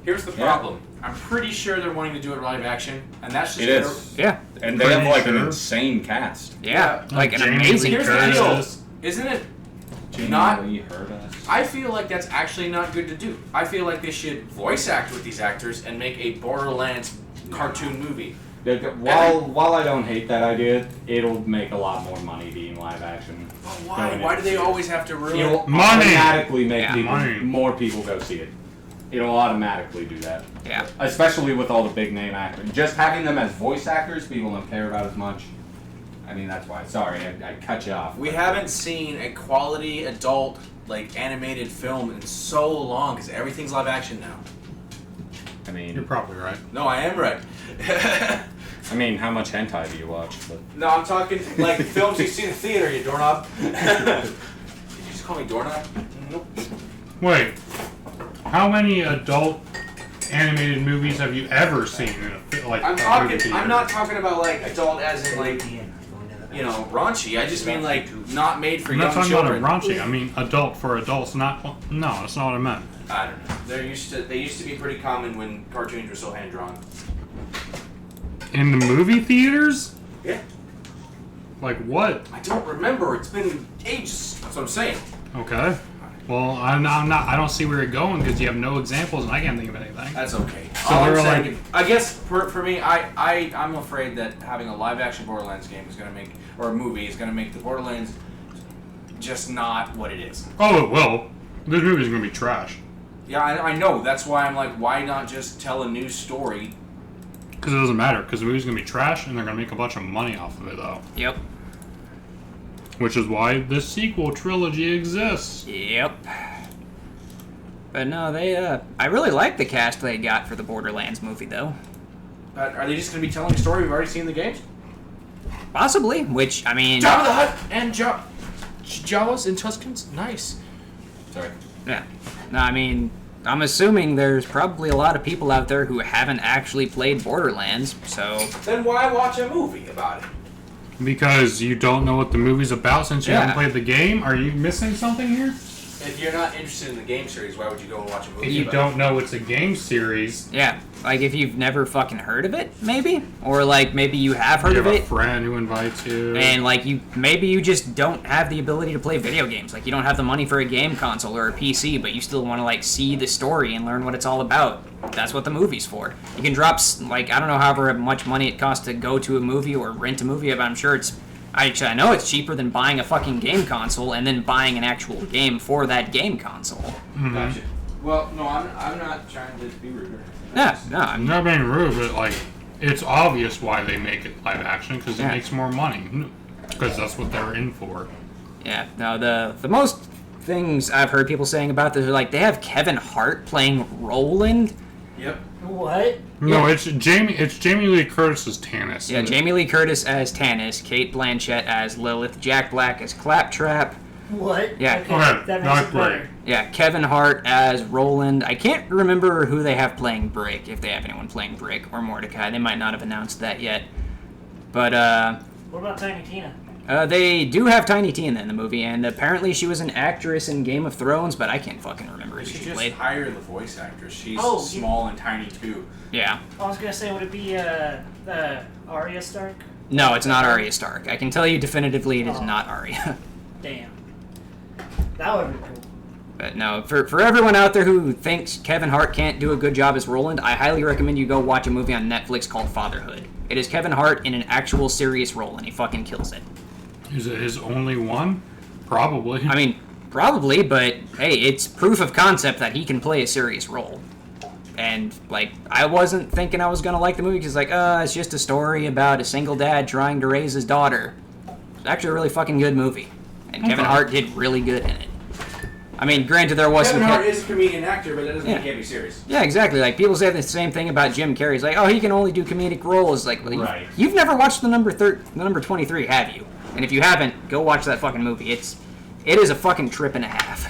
Here's the Yeah. problem. I'm pretty sure they're wanting to do it live action, and that's just It is. Yeah. And they have like an Pretty sure. insane cast. Yeah. Like an Jamie amazing Lee Here's the Curtis. deal, isn't it? Jamie Not- Lee heard us. I feel like that's actually not good to do. I feel like they should voice act with these actors and make a Borderlands cartoon movie. While I don't hate that idea, it'll make a lot more money being live action. But why? Going Why into do they theaters. always have to ruin? It'll Money! automatically make Yeah, money. more people go see it. It'll automatically do that. Yeah. Especially with all the big name actors. Just having them as voice actors, people don't care about as much. I mean, that's why. Sorry, I cut you off. We haven't seen a quality adult like animated film in so long because everything's live action now. I You're mean, probably right. No, I am right. how much hentai do you watch? But No, I'm talking like films you see in the theater, you doorknob. Did you just call me doorknob? Nope. Wait, How many adult animated movies have you ever seen in a like? I'm movie talking. theater? I'm not talking about like adult as in like raunchy. I just mean like not made for I'm young not talking children. about a raunchy. I mean adult for adults. Not no, that's not what I meant. I don't know. They used to be pretty common when cartoons were so hand drawn. In the movie theaters? Yeah. Like what? I don't remember. It's been ages. That's what I'm saying. Okay. Well, I'm not. I don't see where you're going because you have no examples, and I can't think of anything. That's okay. So All I'm they're saying, like- I guess for me, I'm afraid that having a live action Borderlands game is gonna make, or a movie is gonna make the Borderlands just not what it is. Oh well, this movie's gonna be trash Yeah, I know. That's why I'm like, why not just tell a new story? because it doesn't matter because the movie's gonna be trash, and they're gonna make a bunch of money off of it though. Yep. Which is why this sequel trilogy exists. Yep. But no, I really like the cast they got for the Borderlands movie, though. But are they just gonna be telling a story we've already seen in the games? Possibly, which, I mean... Jabba the Hutt and Jawas and Tuskens? Nice. Sorry. Yeah. No, I mean, I'm assuming there's probably a lot of people out there who haven't actually played Borderlands, so... Then why watch a movie about it? Because you don't know what the movie's about since you Yeah. haven't played the game. Are you missing something here? If you're not interested in the game series, why would you go and watch a movie If you about don't know it's a game series, Yeah, like if you've never fucking heard of it, maybe? Or like maybe you have heard you of have a it, friend who invites you. and like maybe you just don't have the ability to play video games. Like you don't have the money for a game console or a PC, but you still want to like see the story and learn what it's all about. That's what the movie's for. You can drop like I don't know however much money it costs to go to a movie or rent a movie, but I'm sure it's I know it's cheaper than buying a fucking game console and then buying an actual game for that game console. Mm-hmm. Gotcha. Well, no, I'm not trying to be rude or anything. Yeah, no, I'm not being rude, but like, it's obvious why they make it live action because it Yeah. makes more money. Because that's what they're in for. Yeah, no, the most things I've heard people saying about this are like they have Kevin Hart playing Roland. Yep. What? No, Yeah. it's Jamie Lee Curtis as Tannis. Yeah, Jamie Lee Curtis as Tannis, Kate Blanchett as Lilith, Jack Black as Claptrap. What? Yeah. Okay, Okay, that not makes it better. great. Yeah, Kevin Hart as Roland. I can't remember who they have playing Brick, if they have anyone playing Brick or Mordecai. They might not have announced that yet. But What about Tiny Tina? they do have Tiny Tina in the movie, and apparently she was an actress in Game of Thrones, but I can't fucking remember who You should she just played. hire the voice actress. She's Oh, small and tiny too. Yeah. I was gonna say, would it be Arya Stark? No, it's not Arya Stark. I can tell you definitively it is Oh. not Arya. Damn. That would be cool. But no, for everyone out there who thinks Kevin Hart can't do a good job as Roland, I highly recommend you go watch a movie on Netflix called Fatherhood. It is Kevin Hart in an actual serious role, and he fucking kills it. Is it his only one? Probably. I mean, probably, but hey, it's proof of concept that he can play a serious role. And, like, I wasn't thinking I was gonna like the movie because, like, it's just a story about a single dad trying to raise his daughter. It's actually a really fucking good movie. And Kevin Okay. Hart did really good in it. I mean, granted, there was Kevin some... Hart is a comedian actor, but that doesn't mean Yeah. he can't be serious. Yeah, exactly. Like, people say the same thing about Jim Carrey. It's like, oh, he can only do comedic roles. Like, well, Right. you've never watched the number 23, have you? And if you haven't, go watch that fucking movie. It is a fucking trip and a half.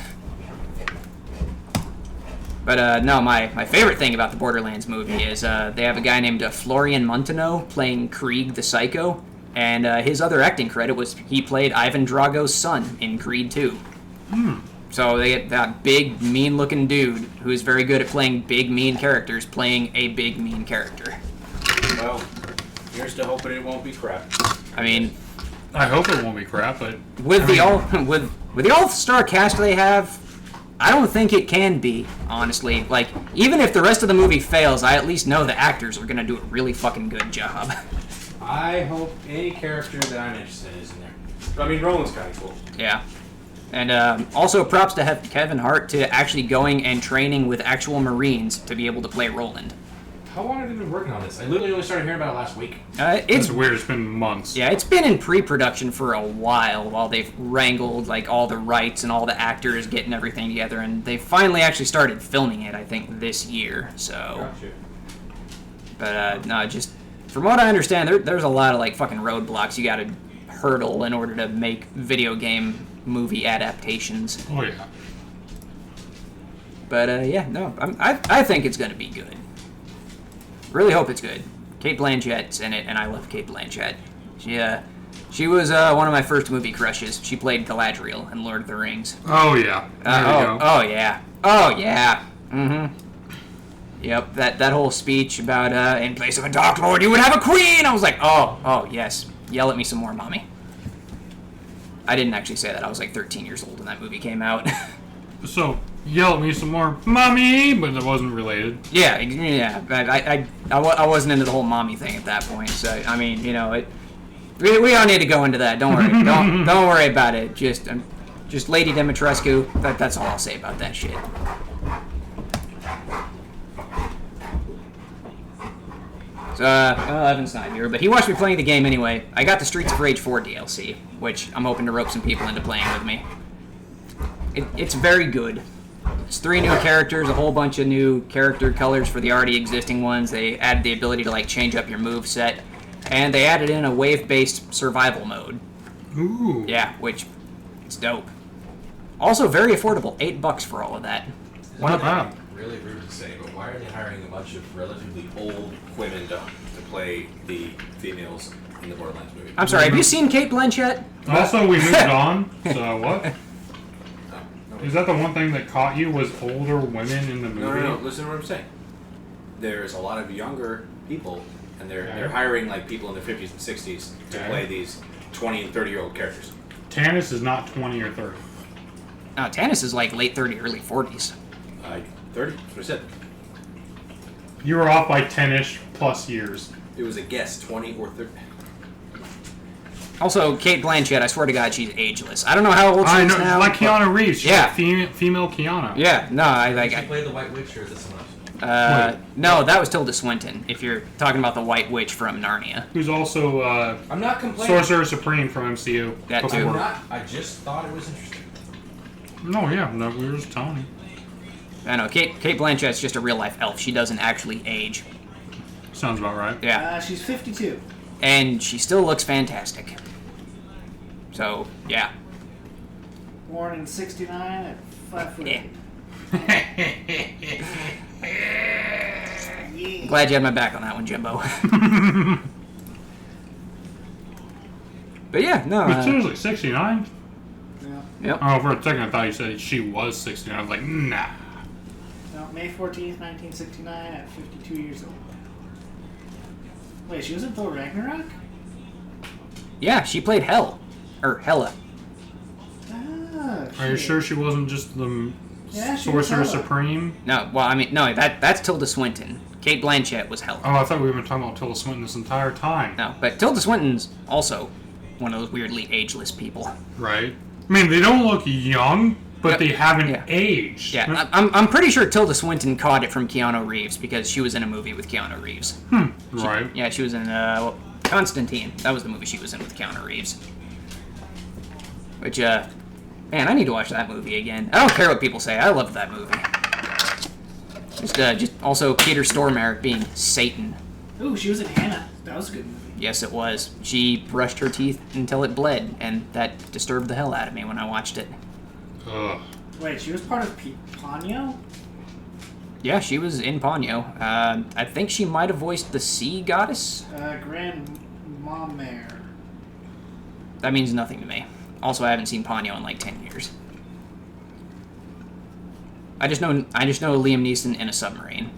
But, no, my favorite thing about the Borderlands movie is they have a guy named Florian Munteanu playing Krieg the Psycho. And his other acting credit was he played Ivan Drago's son in Creed 2. So they get that big, mean-looking dude who is very good at playing big, mean characters, playing a big, mean character. Well, here's to hoping it won't be crap. I mean, I hope it won't be crap, but with the all-star cast they have, I don't think it can be, honestly. Like, even if the rest of the movie fails, I at least know the actors are gonna do a really fucking good job. I hope any character that I'm interested in is in there. But, I mean, Roland's kind of cool. Yeah. And also props to have Kevin Hart to actually going and training with actual Marines to be able to play Roland. How long have you been working on this? I literally only started hearing about it last week. It's it's weird. It's been months. Yeah, it's been in pre-production for a while they've wrangled like all the rights and all the actors getting everything together, and they finally actually started filming it, I think, this year. So, Gotcha. but no, just from what I understand, there's a lot of like fucking roadblocks you got to hurdle in order to make video game movie adaptations. Oh yeah. But yeah, no, I think it's gonna be good. Really hope it's good. Kate Blanchett's in it, and I love Kate Blanchett. She was one of my first movie crushes. She played Galadriel in Lord of the Rings. Oh yeah. There we go. Oh yeah. Oh yeah. Mm-hmm. Yep, that whole speech about in place of a Dark Lord, you would have a queen. I was like, oh yes. Yell at me some more, mommy. I didn't actually say that. I was like 13 years old when that movie came out. So yell at me some more, mommy, but it wasn't related. Yeah. I wasn't into the whole mommy thing at that point. So I mean, you know, we don't need to go into that. Don't worry. don't worry about it. Just Lady Dimitrescu. That's all I'll say about that shit. So, Evan's not here, but he watched me playing the game anyway. I got the Streets of Rage 4 DLC, which I'm hoping to rope some people into playing with me. It's very good. It's 3 new characters, a whole bunch of new character colors for the already existing ones. They added the ability to like change up your move set, and they added in a wave-based survival mode. Ooh. Yeah, which it's dope. Also very affordable, $8 for all of that. Not bad. Really rude to say, but why are they hiring a bunch of relatively old women to play the females in the Borderlands movie? I'm sorry, have you seen Kate Blanchett? Also, we moved on. So what? No. Is that the one thing that caught you? Was older women in the movie? No. Listen to what I'm saying. There's a lot of younger people, and they're hiring like people in their 50s and 60s to play these 20 and 30-year-old characters. Tannis is not 20 or 30. No, Tannis is like late 30s, early 40s. 30? That's what I said. You were off by 10-ish plus years. It was a guess, 20 or 30. Also, Kate Blanchett, I swear to God, she's ageless. I don't know how old she is now. Like Keanu Reeves. She's Yeah. like female Keanu. Yeah, no, She played the White Witch, or is it someone else? no, that was Tilda Swinton, if you're talking about the White Witch from Narnia. Who's also I'm not complaining. Sorcerer Supreme from MCU. That before. too. I just thought it was interesting. No, yeah, no, we were just telling you. I know, Kate Blanchett's just a real-life elf. She doesn't actually age. Sounds about right. Yeah. She's 52. And she still looks fantastic. So, yeah. Born in 69 at 5'8". Yeah. Glad you had my back on that one, Jimbo. But yeah, no. But seriously, 69? Yeah. Yep. Oh, for a second I thought you said she was 69. I was like, nah. No, May 14th, 1969 at 52 years old. Wait, she was in Thor Ragnarok? Yeah, she played Hel. Or Hela. Ah, Are you shit. sure she wasn't just the Yeah, she was Sorcerer Hela. Supreme? No, well, I mean, no, that's Tilda Swinton. Kate Blanchett was Hela. Oh, I thought we were talking about Tilda Swinton this entire time. No, but Tilda Swinton's also one of those weirdly ageless people. Right? I mean, they don't look young, but Yep. they haven't Yeah. aged. Yeah, I'm pretty sure Tilda Swinton caught it from Keanu Reeves because she was in a movie with Keanu Reeves. Right. Yeah, she was in Constantine. That was the movie she was in with Keanu Reeves. Which, man, I need to watch that movie again. I don't care what people say. I love that movie. Just also Peter Stormare being Satan. Ooh, she was in Hannah. That was a good movie. Yes, it was. She brushed her teeth until it bled, and that disturbed the hell out of me when I watched it. Ugh. Wait, she was part of Ponyo? Yeah, she was in Ponyo. I think she might have voiced the sea goddess. Grand Momare. That means nothing to me. Also, I haven't seen Ponyo in like 10 years. I just know Liam Neeson in a submarine.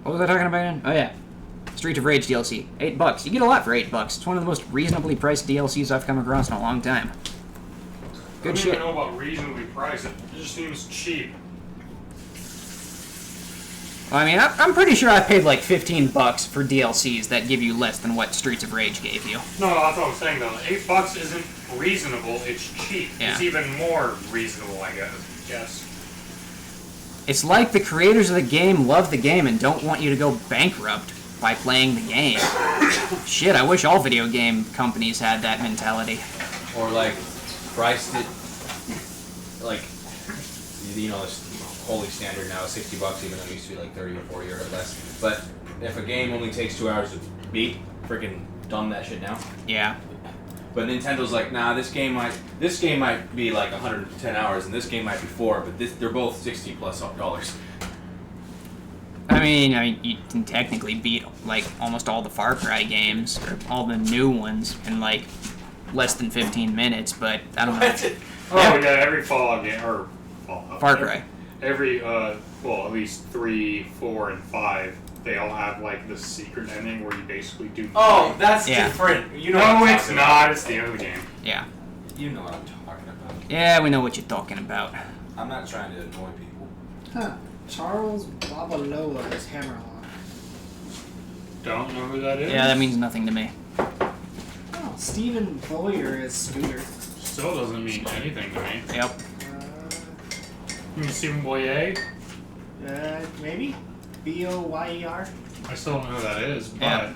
What was I talking about again? Oh yeah. Street of Rage DLC. $8. You get a lot for $8. It's one of the most reasonably priced DLCs I've come across in a long time. Good I don't shit. even know about reasonably priced. It just seems cheap. I mean, I'm pretty sure I paid like $15 for DLCs that give you less than what Streets of Rage gave you. No, that's what I'm saying though. $8 isn't reasonable, it's cheap. Yeah. It's even more reasonable, I guess. It's like the creators of the game love the game and don't want you to go bankrupt by playing the game. Shit, I wish all video game companies had that mentality. Or like priced it like, you know, wholly standard now, $60, even though it used to be like 30 or 40 or less. But if a game only takes 2 hours to beat, freaking dumb that shit down. Yeah. But Nintendo's like, nah, this game might be like 110 hours, and this game might be 4, but they're both $60+ I mean, you can technically beat like almost all the Far Cry games, or all the new ones, in like less than 15 minutes. But I don't know. Oh yeah, every Fallout game or Fallout. Far Cry. Every well, at least 3, 4, and 5. They all have like the secret ending where you basically do. Oh, that's Yeah. different. You know No, what I'm it's talking not. about. It's the end of the game. Yeah. You know what I'm talking about. Yeah, we know what you're talking about. I'm not trying to annoy people. Huh. Charles Babaloa is Hammerlock. Don't know who that is. Yeah, that means nothing to me. Oh, Stephen Boyer is Scooter. Still doesn't mean anything to me. Yep. You mean Stephen Boyer? Maybe? Boyer? I still don't know who that is, but Yeah.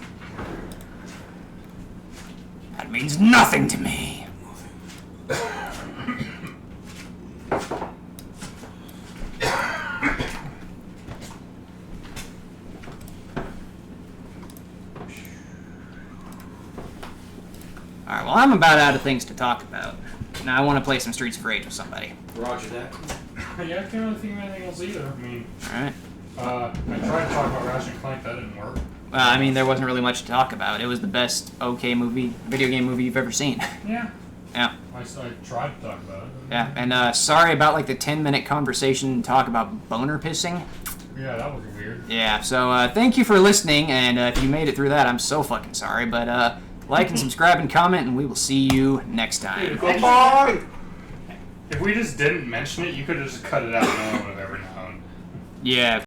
That means nothing to me. Alright, well, I'm about out of things to talk about. Now I want to play some Streets of Rage with somebody. Roger that. yeah, I can't really think of anything else either. I mean, Alright. I tried to talk about Ratchet and Clank, that didn't work. I mean, there wasn't really much to talk about. It was the best video game movie you've ever seen. Yeah. Yeah. I tried to talk about it. Yeah, and sorry about like the 10-minute conversation talk about boner pissing. Yeah, that was weird. Yeah, so thank you for listening, and if you made it through that, I'm so fucking sorry. But like and subscribe and comment, and we will see you next time. Goodbye! If we just didn't mention it, you could have just cut it out. No one would have ever known. Yeah,